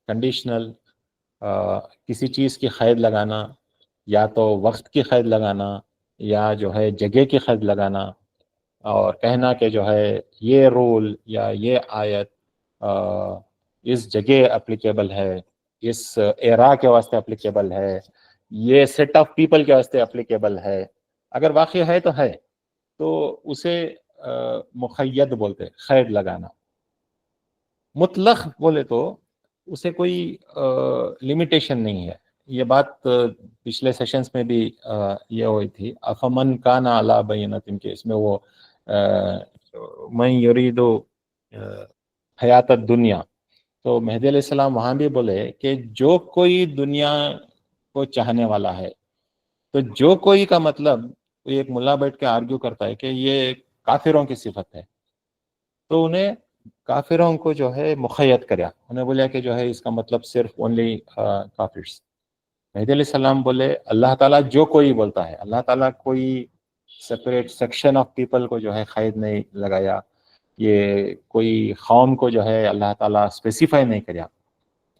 کنڈیشنل، کسی چیز کی قید لگانا، یا تو وقت کی قید لگانا یا جو ہے جگہ کی قید لگانا، اور کہنا کہ جو ہے یہ رول یا یہ آیت اس جگہ اپلیکیبل ہے، اس ایرا کے واسطے اپلیکیبل ہے، یہ سیٹ آف پیپل کے واسطے اپلیکیبل ہے. اگر واقع ہے تو ہے، تو اسے مقید بولتے، قید لگانا. مطلق بولے تو اسے کوئی لمیٹیشن نہیں ہے. یہ بات پچھلے سیشنز میں بھی یہ ہوئی تھی، افمن کان علی بینۃ، کے اس میں وہ من یرید حیات الدنیا. تو مہدی علیہ السلام وہاں بھی بولے کہ جو کوئی دنیا کو چاہنے والا ہے، تو جو کوئی کا مطلب ایک ملا بیٹھ کے آرگیو کرتا ہے کہ یہ کافروں کی صفت ہے، تو انہیں کافروں کو جو ہے مقید کریا، انہیں بولیا کہ جو ہے اس کا مطلب صرف اونلی کافرز. مہدی علیہ السلام بولے اللہ تعالیٰ جو کوئی بولتا ہے، اللہ تعالیٰ کوئی سپریٹ سیکشن آف پیپل کو جو ہے قید نہیں لگایا، یہ کوئی قوم کو جو ہے اللہ تعالیٰ اسپیسیفائی نہیں کریا.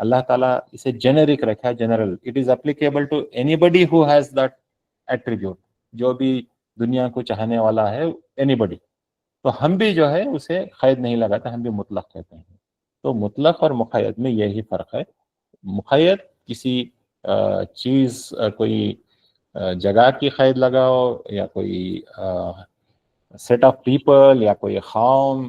اللہ تعالیٰ اسے جنرک رکھا، general. It is applicable to anybody who has that attribute, جو بھی دنیا کو چاہنے والا ہے، اینی بڈی. تو ہم بھی جو ہے اسے قید نہیں لگاتے، ہم بھی مطلق کہتے ہیں. تو مطلق اور مقید میں یہی فرق ہے. مقید کسی چیز، کوئی جگہ کی قید لگاؤ، یا کوئی سیٹ آف پیپل، یا کوئی قوم،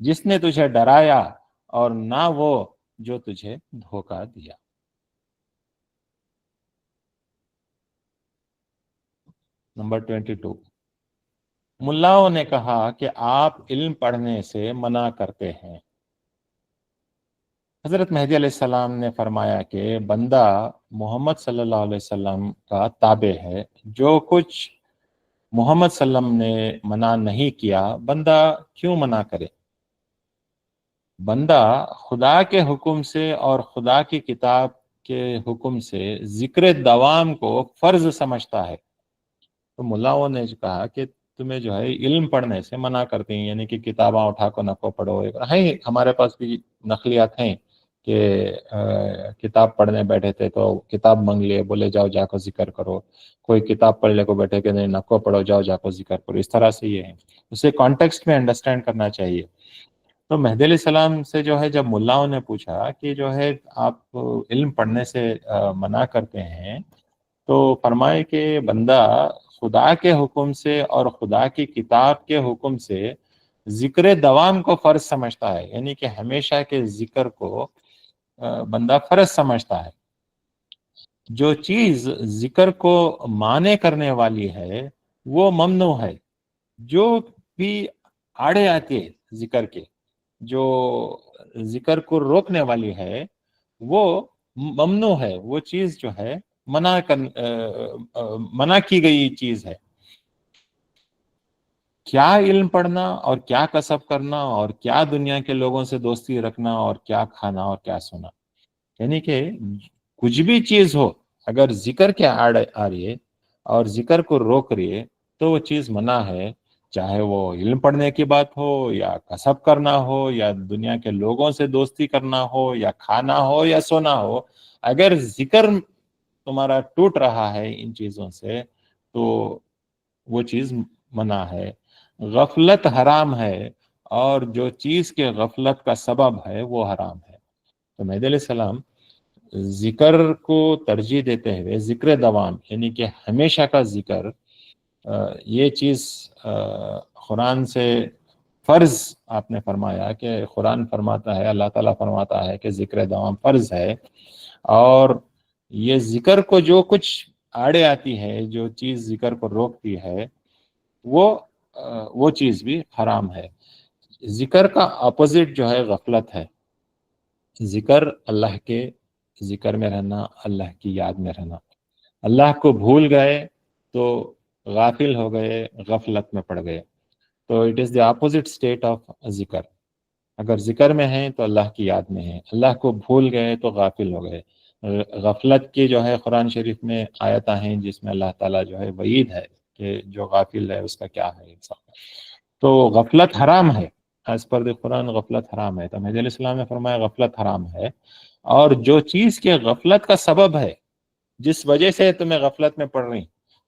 جس نے تجھے ڈرایا اور نہ وہ جو تجھے دھوکہ دیا۔ نمبر 22، ملاؤں نے کہا کہ آپ علم پڑھنے سے منع کرتے ہیں۔ حضرت مہدی علیہ السلام نے فرمایا کہ بندہ محمد صلی اللہ علیہ وسلم کا تابع ہے، جو کچھ محمد صلی اللہ علیہ وسلم نے منع نہیں کیا بندہ کیوں منع کرے؟ بندہ خدا کے حکم سے اور خدا کی کتاب کے حکم سے ذکر دوام کو فرض سمجھتا ہے۔ تو ملاؤں نے کہا کہ تمہیں جو ہے علم پڑھنے سے منع کرتے ہیں، یعنی کہ کتاباں اٹھا کو نہ پڑھو۔ ہیں ہمارے پاس بھی نقلیات ہیں کہ کتاب پڑھنے بیٹھے تھے تو کتاب مانگ لیے، بولے جاؤ جا کو ذکر کرو۔ کوئی کتاب پڑھ لے کو بیٹھے کہ نہیں نکو پڑھو، جاؤ جا کو ذکر کرو۔ اس طرح سے یہ ہے، اسے کانٹیکسٹ میں انڈرسٹینڈ کرنا چاہیے۔ تو مہدی علیہ السلام سے جو ہے جب ملاؤں نے پوچھا کہ جو ہے آپ علم پڑھنے سے منع کرتے ہیں، تو فرمائے کہ بندہ خدا کے حکم سے اور خدا کی کتاب کے حکم سے ذکر دوام کو فرض سمجھتا ہے، یعنی کہ ہمیشہ کے ذکر کو بندہ فرض سمجھتا ہے۔ جو چیز ذکر کو مانے کرنے والی ہے وہ ممنوع ہے، جو بھی آڑے آتی ہے ذکر کے، جو ذکر کو روکنے والی ہے وہ ممنوع ہے، وہ چیز جو ہے منع کی گئی چیز ہے۔ کیا علم پڑھنا اور کیا کسب کرنا اور کیا دنیا کے لوگوں سے دوستی رکھنا اور کیا کھانا اور کیا سونا، یعنی کہ کچھ بھی چیز ہو اگر ذکر کے آڑ آ رہی ہے اور ذکر کو روک رہی ہے تو وہ چیز منع ہے، چاہے وہ علم پڑھنے کی بات ہو یا کسب کرنا ہو یا دنیا کے لوگوں سے دوستی کرنا ہو یا کھانا ہو یا سونا ہو۔ اگر ذکر تمہارا ٹوٹ رہا ہے ان چیزوں سے تو وہ چیز منع ہے۔ غفلت حرام ہے اور جو چیز کے غفلت کا سبب ہے وہ حرام ہے۔ تو مہدی علیہ السلام ذکر کو ترجیح دیتے ہوئے ذکر دوام یعنی کہ ہمیشہ کا ذکر، یہ چیز قرآن سے فرض آپ نے فرمایا کہ قرآن فرماتا ہے، اللہ تعالیٰ فرماتا ہے کہ ذکر دوام فرض ہے، اور یہ ذکر کو جو کچھ آڑے آتی ہے، جو چیز ذکر کو روکتی ہے وہ چیز بھی حرام ہے۔ ذکر کا اپوزٹ جو ہے غفلت ہے۔ ذکر اللہ کے ذکر میں رہنا، اللہ کی یاد میں رہنا۔ اللہ کو بھول گئے تو غافل ہو گئے، غفلت میں پڑ گئے، تو it is the opposite state of ذکر۔ اگر ذکر میں ہیں تو اللہ کی یاد میں ہیں، اللہ کو بھول گئے تو غافل ہو گئے۔ غفلت کی جو ہے قرآن شریف میں آیتیں ہیں جس میں اللہ تعالیٰ جو ہے وعید ہے کہ جو غافل ہے اس کا کیا ہے انسان۔ تو غفلت حرام ہے، ایز پر دی قرآن غفلت حرام ہے۔ تو مہدی علیہ السلام نے فرمایا غفلت حرام ہے، اور جو چیز کے غفلت کا سبب ہے، جس وجہ سے تمہیں غفلت میں پڑ رہی،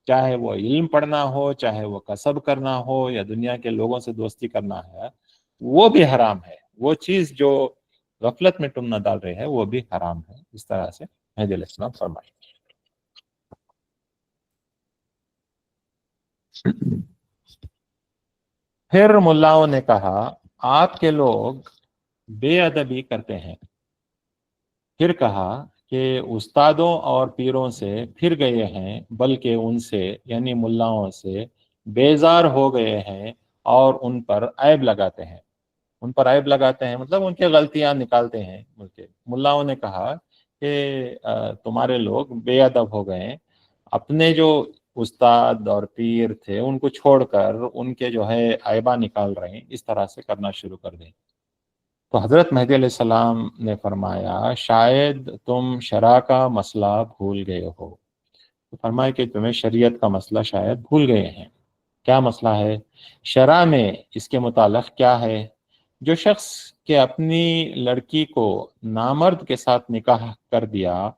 چاہے وہ علم پڑھنا ہو، چاہے وہ کسب کرنا ہو یا دنیا کے لوگوں سے دوستی کرنا ہے، وہ بھی حرام ہے۔ وہ چیز جو غفلت میں تم نہ ڈال رہے ہیں وہ بھی حرام ہے۔ اس طرح سے مہدی علیہ السلام فرمائے۔ پھر ملاؤں نے کہا آپ کے لوگ بے ادبی کرتے ہیں۔ پھر کہا کہ استادوں اور پیروں سے پھر گئے ہیں، بلکہ ان سے یعنی ملاؤں سے بیزار ہو گئے ہیں اور ان پر عیب لگاتے ہیں۔ ان پر عیب لگاتے ہیں مطلب ان کے غلطیاں نکالتے ہیں۔ ملاؤں نے کہا کہ تمہارے لوگ بے ادب ہو گئے، اپنے جو استاد اور پیر تھے ان کو چھوڑ کر ان کے جو ہے عیبہ نکال رہے ہیں، اس طرح سے کرنا شروع کر دیں۔ تو حضرت مہدی علیہ السلام نے فرمایا شاید تم شرع کا مسئلہ بھول گئے ہو۔ تو فرمایا کہ تمہیں شریعت کا مسئلہ شاید بھول گئے ہیں۔ کیا مسئلہ ہے؟ شرع میں اس کے متعلق کیا ہے؟ جو شخص کہ اپنی لڑکی کو نامرد کے ساتھ نکاح کر دیا،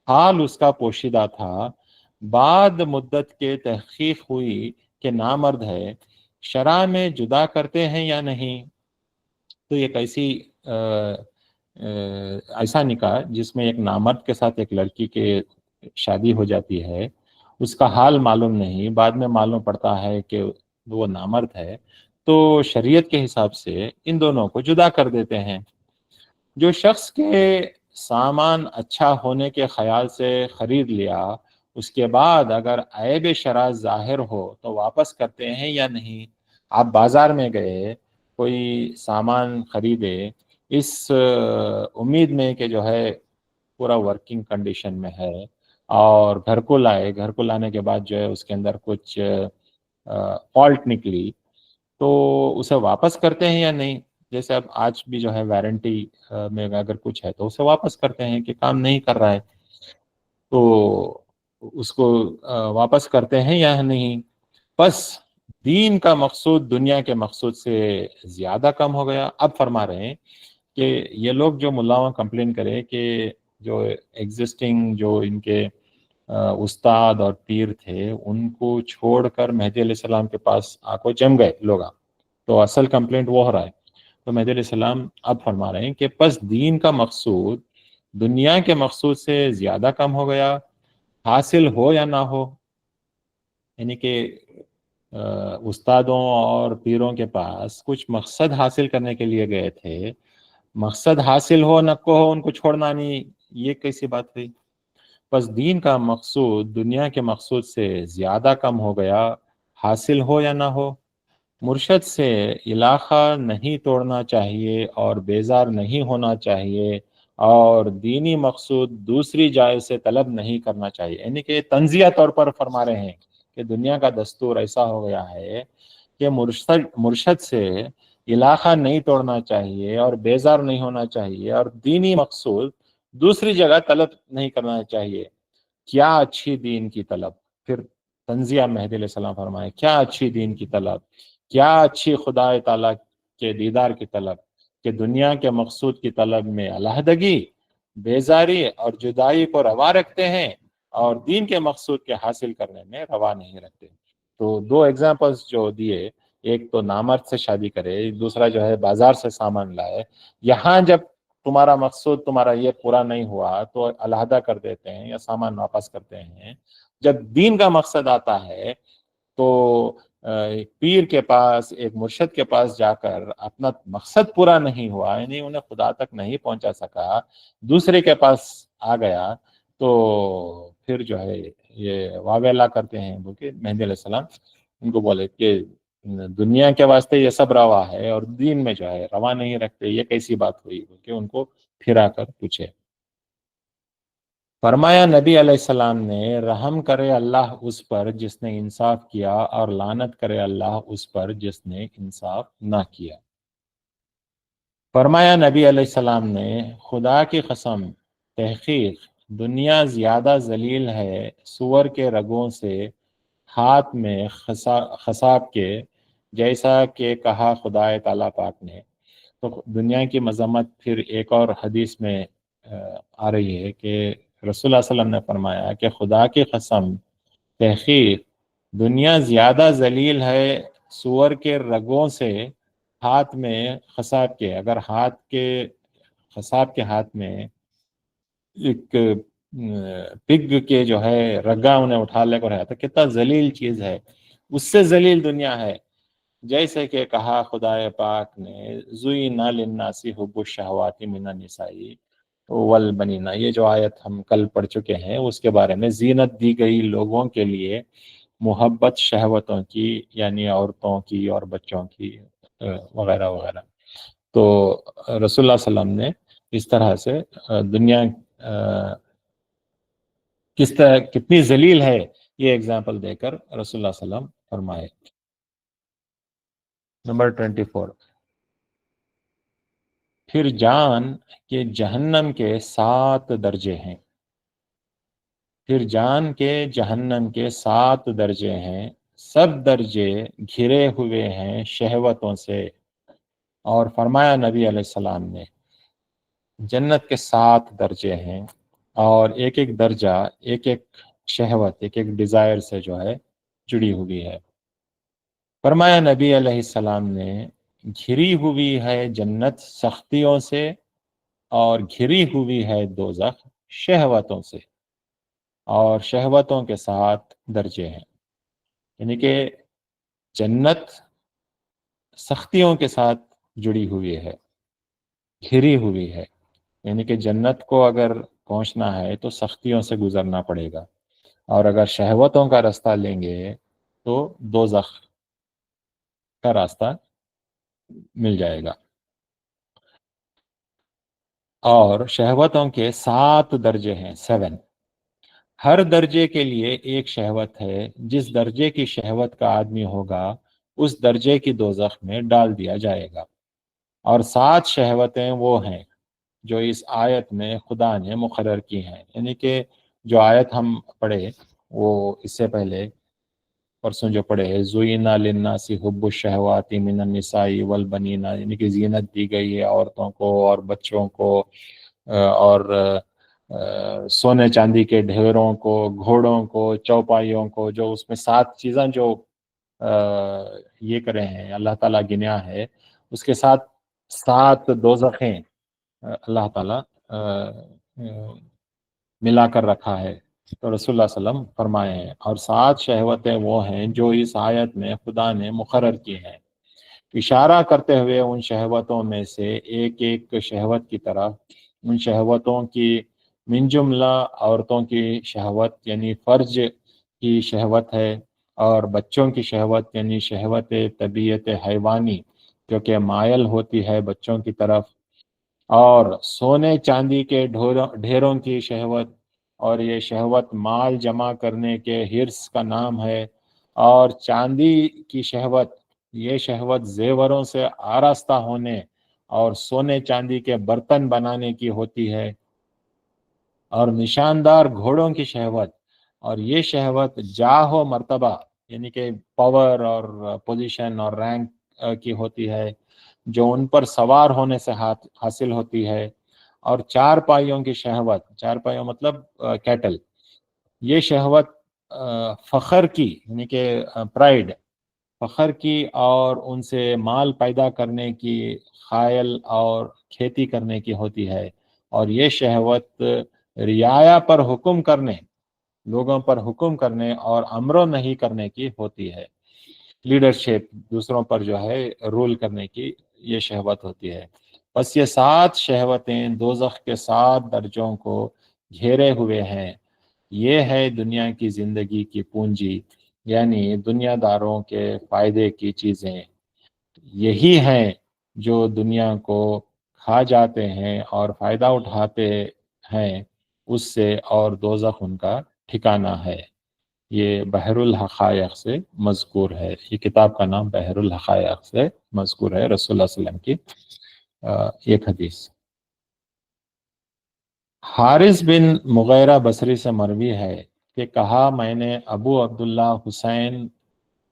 حال اس کا پوشیدہ تھا، بعد مدت کے تحقیق ہوئی کہ نامرد ہے، شرع میں جدا کرتے ہیں یا نہیں؟ تو ایک ایسا نکاح جس میں ایک نامرد کے ساتھ ایک لڑکی کے شادی ہو جاتی ہے، اس کا حال معلوم نہیں، بعد میں معلوم پڑتا ہے کہ وہ نامرد ہے، تو شریعت کے حساب سے ان دونوں کو جدا کر دیتے ہیں۔ جو شخص کے سامان اچھا ہونے کے خیال سے خرید لیا، اس کے بعد اگر عیب شرع ظاہر ہو تو واپس کرتے ہیں یا نہیں؟ آپ بازار میں گئے، کوئی سامان خریدے اس امید میں کہ جو ہے پورا ورکنگ کنڈیشن میں ہے، اور گھر کو لائے، گھر کو لانے کے بعد جو ہے اس کے اندر کچھ فالٹ نکلی، تو اسے واپس کرتے ہیں یا نہیں؟ جیسے اب آج بھی جو ہے وارنٹی میں اگر کچھ ہے تو اسے واپس کرتے ہیں کہ کام نہیں کر رہا ہے، تو اس کو واپس کرتے ہیں یا نہیں؟ بس دین کا مقصود دنیا کے مقصود سے زیادہ کم ہو گیا۔ اب فرما رہے ہیں کہ یہ لوگ جو ملاؤں کمپلین کرے کہ جو ایگزسٹنگ جو ان کے استاد اور پیر تھے ان کو چھوڑ کر مہدی علیہ السلام کے پاس آ کو جم گئے لوگ، تو اصل کمپلینٹ وہ ہو رہا ہے۔ تو مہدی علیہ السلام اب فرما رہے ہیں کہ پس دین کا مقصود دنیا کے مقصود سے زیادہ کم ہو گیا، حاصل ہو یا نہ ہو۔ یعنی کہ استادوں اور پیروں کے پاس کچھ مقصد حاصل کرنے کے لیے گئے تھے، مقصد حاصل ہو نہ کو ہو ان کو چھوڑنا نہیں، یہ کیسی بات ہوئی؟ پس دین کا مقصود دنیا کے مقصود سے زیادہ کم ہو گیا، حاصل ہو یا نہ ہو۔ مرشد سے علاقہ نہیں توڑنا چاہیے اور بیزار نہیں ہونا چاہیے، اور دینی مقصود دوسری جائے سے طلب نہیں کرنا چاہیے۔ یعنی کہ تنزیہ طور پر فرما رہے ہیں کہ دنیا کا دستور ایسا ہو گیا ہے کہ مرشد سے علاقہ نہیں توڑنا چاہیے اور بیزار نہیں ہونا چاہیے، اور دینی مقصود دوسری جگہ طلب نہیں کرنا چاہیے۔ کیا اچھی دین کی طلب، پھر تنزیہ مہدی علیہ السلام فرمائے کیا اچھی دین کی طلب، کیا اچھی خدا تعالیٰ کے دیدار کی طلب، کہ دنیا کے مقصود کی طلب میں علیحدگی، بیزاری اور جدائی کو روا رکھتے ہیں، اور دین کے مقصود کے حاصل کرنے میں روا نہیں رکھتے۔ تو دو ایگزامپلس جو دیے، ایک تو نامرد سے شادی کرے، دوسرا جو ہے بازار سے سامان لائے۔ یہاں جب تمہارا مقصود تمہارا یہ پورا نہیں ہوا تو علیحدہ کر دیتے ہیں یا سامان واپس کرتے ہیں۔ جب دین کا مقصد آتا ہے تو ایک پیر کے پاس، ایک مرشد کے پاس جا کر اپنا مقصد پورا نہیں ہوا، یعنی انہیں خدا تک نہیں پہنچا سکا، دوسرے کے پاس آ گیا، تو پھر جو ہے یہ واویلا کرتے ہیں بلکہ مہدی علیہ السلام ان کو بولے کہ دنیا کے واسطے یہ سب روا ہے اور دین میں جو ہے روا نہیں رکھتے، یہ کیسی بات ہوئی؟ بلکہ ان کو پھرا کر پوچھے۔ فرمایا نبی علیہ السلام نے رحم کرے اللہ اس پر جس نے انصاف کیا، اور لعنت کرے اللہ اس پر جس نے انصاف نہ کیا۔ فرمایا نبی علیہ السلام نے خدا کی قسم تحقیق دنیا زیادہ ذلیل ہے سور کے رگوں سے ہاتھ میں خصاب کے، جیسا کہ کہا خدا تعالیٰ پاک نے۔ تو دنیا کی مذمت پھر ایک اور حدیث میں آ رہی ہے کہ رسول اللہ صلی اللہ علیہ وسلم نے فرمایا کہ خدا کی قسم تحقیق دنیا زیادہ ذلیل ہے سور کے رگوں سے ہاتھ میں خصاب کے۔ اگر خصاب کے ہاتھ میں ایک پگ کے جو ہے رگا انہیں اٹھا لے کر ہے تو کتنا ذلیل چیز ہے، اس سے ذلیل دنیا ہے۔ جیسے کہ کہا خدا پاک نے زُیِّنَ لِلنَّاسِ حُبُّ الشَّهَوَاتِ مِنَ النِّسَاءِ وَالْبَنِينَ، یہ جو آیت ہم کل پڑھ چکے ہیں اس کے بارے میں، زینت دی گئی لوگوں کے لیے محبت شہوتوں کی، یعنی عورتوں کی اور بچوں کی وغیرہ وغیرہ۔ تو رسول اللہ صلی اللہ علیہ وسلم نے اس طرح سے دنیا کس طرح کتنی ذلیل ہے یہ ایگزامپل دے کر رسول اللہ صلی اللہ علیہ وسلم فرمائے۔ نمبر 24، پھر جان کے جہنم کے 7 درجے ہیں، پھر جان کے جہنم کے 7 درجے ہیں، سب درجے گھرے ہوئے ہیں شہوتوں سے۔ اور فرمایا نبی علیہ السلام نے جنت کے 7 درجے ہیں، اور ایک ایک درجہ ایک ایک شہوت، ایک ایک ڈیزائر سے جو ہے جڑی ہوئی ہے۔ فرمایا نبی علیہ السلام نے گھری ہوئی ہے جنت سختیوں سے، اور گھری ہوئی ہے دوزخ شہوتوں سے، اور شہوتوں کے 7 درجے ہیں۔ یعنی کہ جنت سختیوں کے ساتھ جڑی ہوئی ہے، گھری ہوئی ہے، یعنی کہ جنت کو اگر پہنچنا ہے تو سختیوں سے گزرنا پڑے گا، اور اگر شہوتوں کا راستہ لیں گے تو دوزخ کا راستہ مل جائے گا۔ اور شہوتوں کے 7 درجے ہیں، 7۔ ہر درجے کے لیے ایک شہوت ہے، جس درجے کی شہوت کا آدمی ہوگا اس درجے کی دوزخ میں ڈال دیا جائے گا۔ اور 7 شہوتیں وہ ہیں جو اس آیت میں خدا نے مقرر کی ہیں، یعنی کہ جو آیت ہم پڑھے وہ اس سے پہلے پرسوں جو پڑھے ہے، زُوِّنَ لِلنَّاسِ حُبُّ الشَّهَوَاتِ مِنَ النِّسَاءِ وَالْبَنِينَ، یعنی کہ زینت دی گئی ہے عورتوں کو اور بچوں کو، اور سونے چاندی کے ڈھیروں کو، گھوڑوں کو، چوپائیوں کو، جو اس میں 7 چیزاں جو یہ کرے ہیں اللہ تعالیٰ گنیا ہے، اس کے ساتھ 7 دوزخیں اللہ تعالیٰ ملا کر رکھا ہے، تو رسول اللہ صلی اللہ علیہ وسلم فرمائے ہیں۔ اور 7 شہوتیں وہ ہیں جو اس آیت میں خدا نے مقرر کی ہیں، اشارہ کرتے ہوئے ان شہوتوں میں سے ایک ایک شہوت کی طرف، ان شہوتوں کی من جملہ عورتوں کی شہوت یعنی فرج کی شہوت ہے، اور بچوں کی شہوت یعنی شہوت طبیعت حیوانی جو کہ مائل ہوتی ہے بچوں کی طرف، اور سونے چاندی کے ڈھیروں کی شہوت، اور یہ شہوت مال جمع کرنے کے حرص کا نام ہے، اور چاندی کی شہوت، یہ شہوت زیوروں سے آراستہ ہونے اور سونے چاندی کے برتن بنانے کی ہوتی ہے، اور نشاندار گھوڑوں کی شہوت، اور یہ شہوت جاہ و مرتبہ یعنی کہ پاور اور پوزیشن اور رینک کی ہوتی ہے، جو ان پر سوار ہونے سے حاصل ہوتی ہے، اور 4 پائیوں کی شہوت، 4 پائیوں مطلب کیٹل، یہ شہوت فخر کی یعنی کہ پرائڈ، فخر کی اور ان سے مال پیدا کرنے کی خائل اور کھیتی کرنے کی ہوتی ہے، اور یہ شہوت رعایا پر حکم کرنے، لوگوں پر حکم کرنے اور امر و نہیں کرنے کی ہوتی ہے، لیڈرشپ، دوسروں پر جو ہے رول کرنے کی یہ شہوت ہوتی ہے۔ بس یہ 7 شہوتیں دوزخ کے 7 درجوں کو گھیرے ہوئے ہیں۔ یہ ہے دنیا کی زندگی کی پونجی، یعنی دنیا داروں کے فائدے کی چیزیں، یہی ہیں جو دنیا کو کھا جاتے ہیں اور فائدہ اٹھاتے ہیں اس سے، اور دوزخ ان کا ٹھکانہ ہے۔ یہ بحر الحقائق سے مذکور ہے، یہ کتاب کا نام بحر الحقائق سے مذکور ہے، رسول اللہ صلی اللہ علیہ وسلم کی ایک حدیث۔ حارث بن مغیرہ بصری سے مروی ہے کہ کہا، میں نے ابو عبداللہ حسین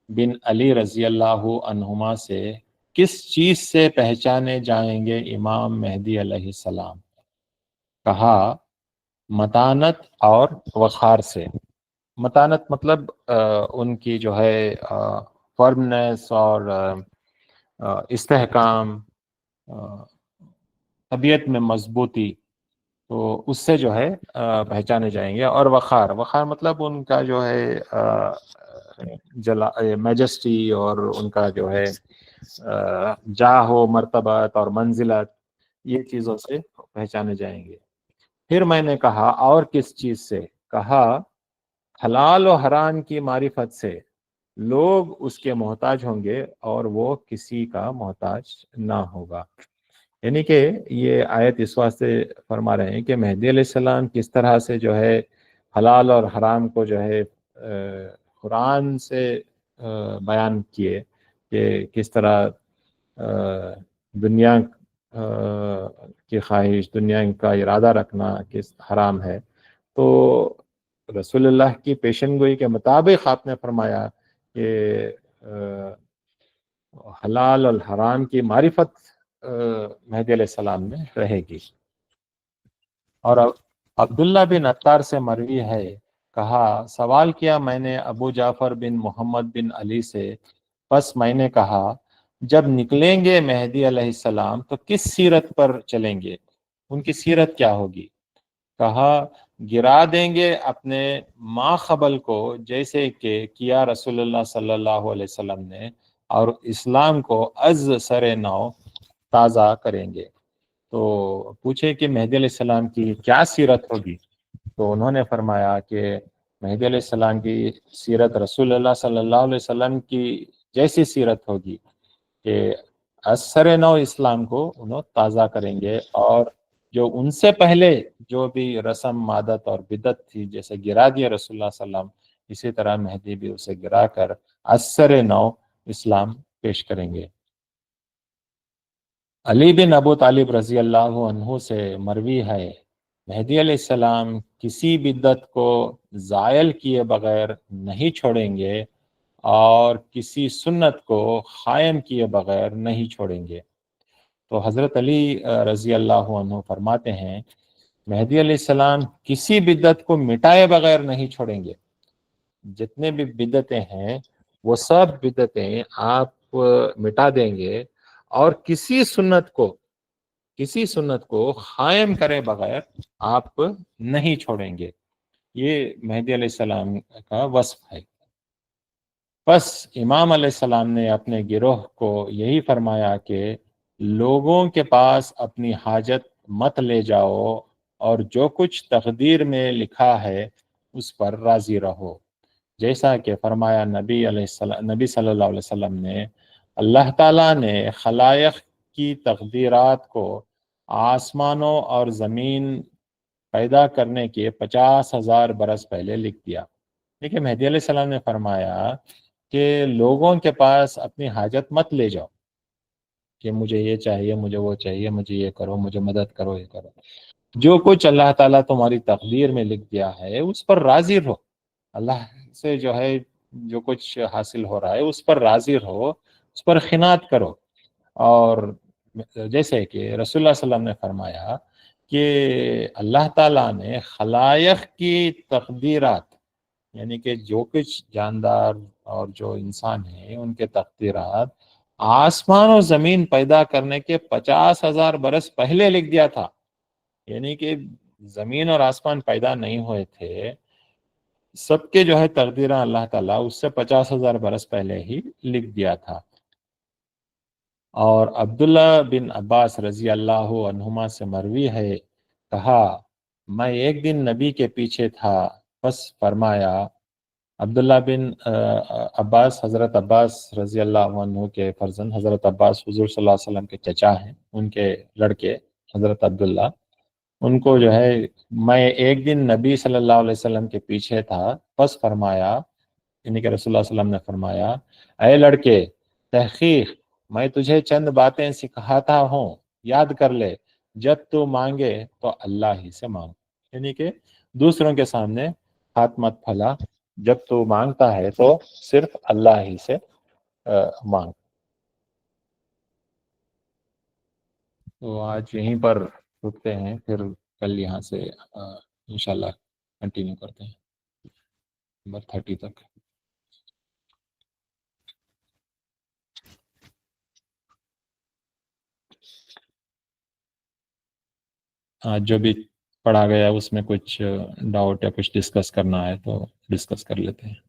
بن علی رضی اللہ عنہما سے کس چیز سے پہچانے جائیں گے امام مہدی علیہ السلام؟ کہا، متانت اور وقار سے۔ متانت مطلب ان کی جو ہے فرمنس اور استحکام، طبیعت میں مضبوطی، تو اس سے جو ہے پہچانے جائیں گے۔ اور وقار، وقار مطلب ان کا جو ہے میجسٹی، اور ان کا جو ہے جاہ و مرتبت اور منزلت، یہ چیزوں سے پہچانے جائیں گے۔ پھر میں نے کہا، اور کس چیز سے؟ کہا، حلال و حرام کی معرفت سے، لوگ اس کے محتاج ہوں گے اور وہ کسی کا محتاج نہ ہوگا۔ یعنی کہ یہ آیت اس واسطے فرما رہے ہیں کہ مہدی علیہ السلام کس طرح سے جو ہے حلال اور حرام کو جو ہے قرآن سے بیان کیے کہ کس طرح دنیا کی خواہش، دنیا کا ارادہ رکھنا کس حرام ہے، تو رسول اللہ کی پیشن گوئی کے مطابق آپ نے فرمایا کہ حلال اور حرام کی معرفت مہدی علیہ السلام میں رہے گی۔ اور عبداللہ بن عطار سے مروی ہے، کہا، سوال کیا میں نے ابو جعفر بن محمد بن علی سے، پس میں نے کہا، جب نکلیں گے مہدی علیہ السلام تو کس سیرت پر چلیں گے؟ ان کی سیرت کیا ہوگی؟ کہا، گرا دیں گے اپنے ماخبل کو، جیسے کہ کیا رسول اللہ صلی اللہ علیہ وسلم نے اور اسلام کو از سر نو تازہ کریں گے۔ تو پوچھے کہ مہدی علیہ السلام کی کیا سیرت ہوگی، تو انہوں نے فرمایا کہ مہدی علیہ السلام کی سیرت رسول اللہ صلی اللہ علیہ وسلم کی جیسی سیرت ہوگی کہ اثر نو اسلام کو انہوں تازہ کریں گے، اور جو ان سے پہلے جو بھی رسم عادت اور بدعت تھی جیسے گرا دیا رسول اللہ صلی اللہ علیہ وسلم، اسی طرح مہدی بھی اسے گرا کر اثر نو اسلام پیش کریں گے۔ علی بن ابو طالب رضی اللہ عنہ سے مروی ہے، مہدی علیہ السلام کسی بدعت کو زائل کیے بغیر نہیں چھوڑیں گے اور کسی سنت کو قائم کیے بغیر نہیں چھوڑیں گے۔ تو حضرت علی رضی اللہ عنہ فرماتے ہیں مہدی علیہ السلام کسی بدعت کو مٹائے بغیر نہیں چھوڑیں گے۔ جتنے بھی بدعتیں ہیں وہ سب بدعتیں آپ مٹا دیں گے اور کسی سنت کو قائم کرے بغیر آپ نہیں چھوڑیں گے۔ یہ مہدی علیہ السلام کا وصف ہے۔ پس امام علیہ السلام نے اپنے گروہ کو یہی فرمایا کہ لوگوں کے پاس اپنی حاجت مت لے جاؤ اور جو کچھ تقدیر میں لکھا ہے اس پر راضی رہو، جیسا کہ فرمایا نبی صلی اللہ علیہ وسلم نے، اللہ تعالیٰ نے خلائق کی تقدیرات کو آسمانوں اور زمین پیدا کرنے کے 50,000 برس پہلے لکھ دیا۔ دیکھیں مہدی علیہ السلام نے فرمایا کہ لوگوں کے پاس اپنی حاجت مت لے جاؤ کہ مجھے یہ چاہیے، مجھے وہ چاہیے، مجھے یہ کرو، مجھے مدد کرو، یہ کرو۔ جو کچھ اللہ تعالیٰ تمہاری تقدیر میں لکھ دیا ہے اس پر راضی رہو، اللہ سے جو ہے جو کچھ حاصل ہو رہا ہے اس پر راضی رہو، اس پر قناعت کرو۔ اور جیسے کہ رسول اللہ صلی اللہ علیہ وسلم نے فرمایا کہ اللہ تعالیٰ نے خلائق کی تقدیرات، یعنی کہ جو کچھ جاندار اور جو انسان ہیں ان کے تقدیرات آسمان و زمین پیدا کرنے کے 50,000 برس پہلے لکھ دیا تھا، یعنی کہ زمین اور آسمان پیدا نہیں ہوئے تھے، سب کے جو ہے تقدیرہ اللہ تعالیٰ اس سے 50,000 برس پہلے ہی لکھ دیا تھا۔ اور عبداللہ بن عباس رضی اللہ عنہما سے مروی ہے، کہا میں ایک دن نبی کے پیچھے تھا، بس فرمایا، عبداللہ بن عباس حضرت عباس رضی اللہ عنہ کے فرزند، حضرت عباس حضور صلی اللہ علیہ وسلم کے چچا ہیں، ان کے لڑکے حضرت عبداللہ، ان کو جو ہے میں ایک دن نبی صلی اللہ علیہ وسلم کے پیچھے تھا، بس فرمایا، یعنی کہ رسول اللہ صلی اللہ علیہ وسلم نے فرمایا، اے لڑکے، تحقیق میں تجھے چند باتیں سکھاتا ہوں، یاد کر لے، جب تو مانگے تو اللہ ہی سے مانگ، یعنی کہ دوسروں کے سامنے ہاتھ مت پھیلا، جب تو مانگتا ہے تو صرف اللہ ہی سے مانگ۔ تو آج یہیں پر رکتے ہیں، پھر کل یہاں سے انشاءاللہ کنٹینیو کرتے ہیں نمبر 30 تک۔ جو بھی پڑھا گیا اس میں کچھ ڈاؤٹ یا کچھ ڈسکس کرنا ہے تو ڈسکس کر لیتے ہیں۔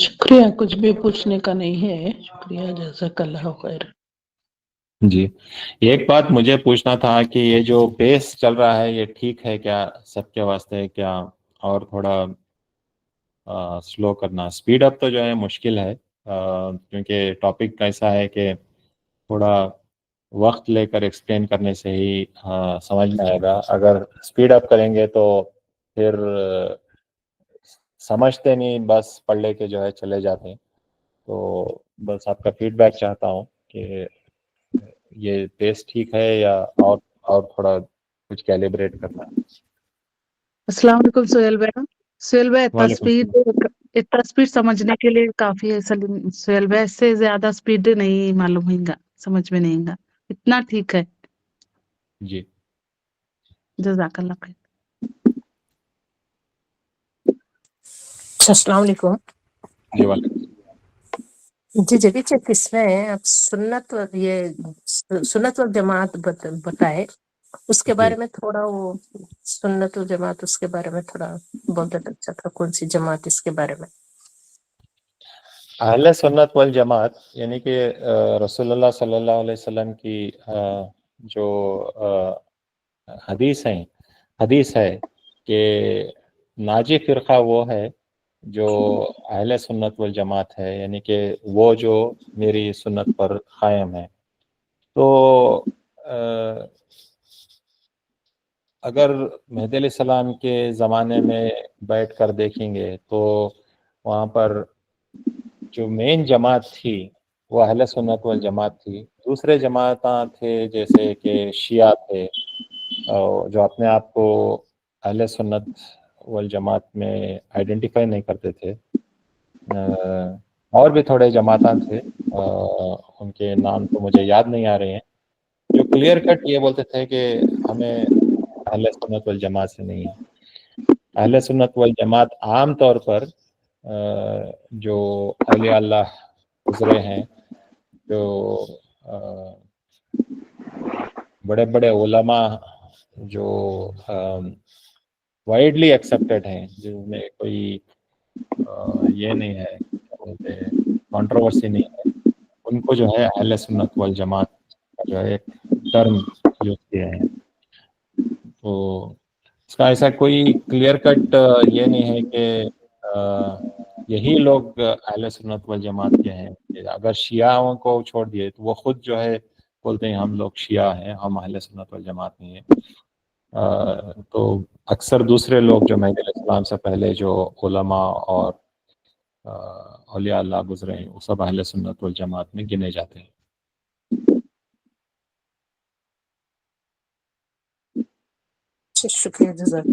شکریہ، کچھ بھی پوچھنے کا نہیں ہے، شکریہ، جزاک اللہ خیر۔ جی، ایک بات مجھے پوچھنا تھا کہ یہ جو پیس چل رہا ہے یہ ٹھیک ہے کیا سب کے واسطے، کیا اور تھوڑا سلو کرنا؟ سپیڈ اپ تو جو ہے مشکل ہے، کیونکہ ٹاپک ایسا ہے کہ تھوڑا وقت لے کر ایکسپلین کرنے سے ہی سمجھ میں آئے گا۔ اگر سپیڈ اپ کریں گے تو پھر سمجھتے نہیں، بس پڑھ لے کے جو ہے چلے جاتے ہیں۔ تو بس آپ کا فیڈ بیک چاہتا ہوں کہ یہ پیس ٹھیک ہے یا اور تھوڑا کچھ کیلیبریٹ کرنا ہے؟ السلام علیکم سہیل بھائی. سہیل بھائی وعلیکم اتنا اسپیڈ سمجھنے کے لیے کافی ہے. سہیل بھائی سے زیادہ اسپیڈ نہیں معلوم ہوگا, سمجھ میں نہیں گا, اتنا ٹھیک ہے. جی جزاک اللہ خیر. السلام علیکم. جی وعلیکم. جی جبھی چیک اس میں اب سنت والجماعت بتائے, اس کے بارے میں تھوڑا وہ سنت والجماعت اس کے بارے میں تھوڑا بولتے تو اچھا تھا. کون سی جماعت اس کے بارے میں؟ اہل سنت والجماعت یعنی کہ رسول اللہ صلی اللہ علیہ وسلم کی جو حدیث ہے کہ ناجی فرقہ وہ ہے جو اہل سنت والجماعت ہے, یعنی کہ وہ جو میری سنت پر قائم ہے. تو اگر مہدی علیہ السلام کے زمانے میں بیٹھ کر دیکھیں گے تو وہاں پر جو مین جماعت تھی وہ اہل سنت والجماعت تھی. دوسرے جماعتاں تھے جیسے کہ شیعہ تھے جو اپنے آپ کو اہل سنت والجماعت میں آئیڈینٹیفائی نہیں کرتے تھے. اور بھی تھوڑے جماعتاں تھے, ان کے نام تو مجھے یاد نہیں آ رہے ہیں, جو کلیئر کٹ یہ بولتے تھے کہ ہمیں اہل سنت والجماعت سے نہیں ہے. اہل سنت والجماعت عام طور پر جو اولیاء اللہ گزرے ہیں, جو بڑے بڑے علماء جو وائڈلی ایکسیپٹیڈ ہیں, جن میں کوئی یہ نہیں ہے کیا بولتے ہیں کنٹروورسی نہیں ہے, ان کو جو ہے اہل سنت والجماعت کا جو ہے ایک ٹرم یوز کیا ہے. تو اس کا ایسا کوئی کلیئر کٹ یہ نہیں ہے کہ یہی لوگ اہل سنت والجماعت کے ہیں. اگر شیعوں کو چھوڑ دیے تو وہ خود جو ہے بولتے ہیں ہم لوگ شیعہ ہیں, ہم اہل سنت والجماعت نہیں ہیں. تو اکثر دوسرے لوگ جو مہدی علیہ السلام سے پہلے جو علماء اور اولیاء اللہ گزرے ہیں وہ سب اہل سنت والجماعت میں گنے جاتے ہیں. شکریہ, جزاک.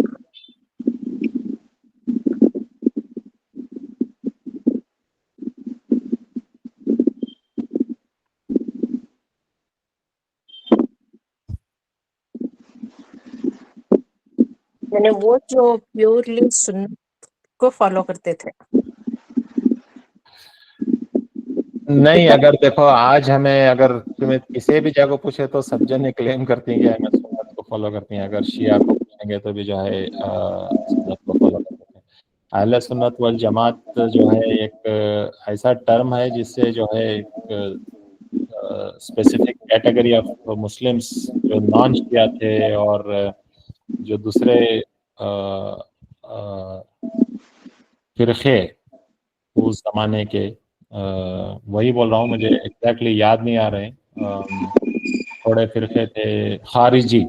یعنی وہ جو پیورلی سنت کو فالو کرتے تھے. نہیں, اگر دیکھو آج ہمیں اگر تمہیں کسی بھی جگہ پوچھے تو سب جنے کلیم کرتی ہیں کہ ہمیں سنت کو فالو کرتی ہیں. اگر شیعہ کو پوچھیں گے تو بھی جو ہے سنت کو فالو کرتے ہیں. اہل سنت والجماعت جو ہے ایک ایسا ٹرم ہے جس سے جو ہے ایک اسپیسیفک کیٹیگری آف مسلمس جو نان شیعہ تھے اور جو دوسرے فرقے اس زمانے کے, وہی بول رہا ہوں, مجھے ایگزیکٹلی یاد نہیں آ رہے. تھوڑے فرقے تھے خارجی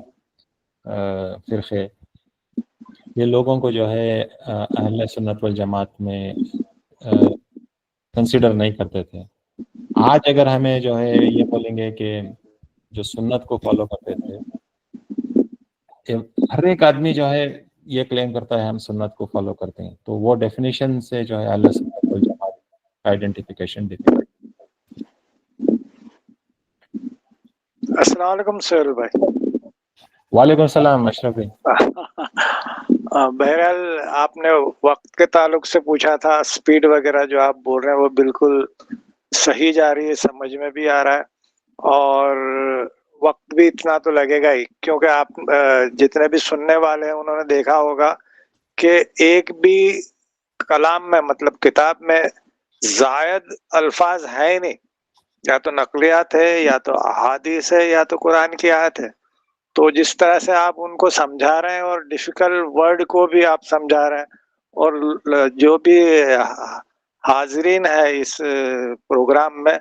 فرقے, یہ لوگوں کو جو ہے اہل سنت والجماعت میں کنسیڈر نہیں کرتے تھے. آج اگر ہمیں جو ہے یہ بولیں گے کہ جو سنت کو فالو کرتے تھے, ہر ایک آدمی جو ہے یہ کلیم کرتا ہے ہم سنت کو فالو کرتے ہیں, تو وہ ڈیفینیشن سے جو ہے اہل سنت والجماعت آئیڈینٹیفیکیشن دیتی ہے. السلام علیکم سہیل بھائی. وعلیکم السلام اشرف بھائی. بہرحال آپ نے وقت کے تعلق سے پوچھا تھا, سپیڈ وغیرہ جو آپ بول رہے ہیں وہ بالکل صحیح جا رہی ہے, سمجھ میں بھی آ رہا ہے, اور وقت بھی اتنا تو لگے گا ہی, کیونکہ آپ جتنے بھی سننے والے ہیں انہوں نے دیکھا ہوگا کہ ایک بھی کلام میں مطلب کتاب میں زائد الفاظ ہے ہی نہیں, یا تو نقلیات ہے یا تو احادیث ہے یا تو قرآن کی آیت ہے. تو جس طرح سے آپ ان کو سمجھا رہے ہیں اور ڈیفیکلٹ ورڈ کو بھی آپ سمجھا رہے ہیں, اور جو بھی حاضرین ہے اس پروگرام میں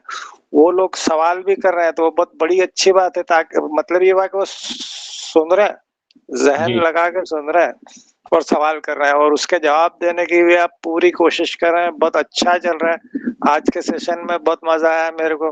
وہ لوگ سوال بھی کر رہے ہیں, تو وہ بہت بڑی اچھی بات ہے. تاکہ مطلب یہ ہوا کہ وہ سن رہے ہیں, ذہن لگا کے سن رہے ہیں اور سوال کر رہے ہیں, اور اس کے جواب دینے کی بھی آپ پوری کوشش کر رہے ہیں. بہت اچھا چل رہا ہے. آج کے سیشن میں بہت مزہ آیا میرے کو,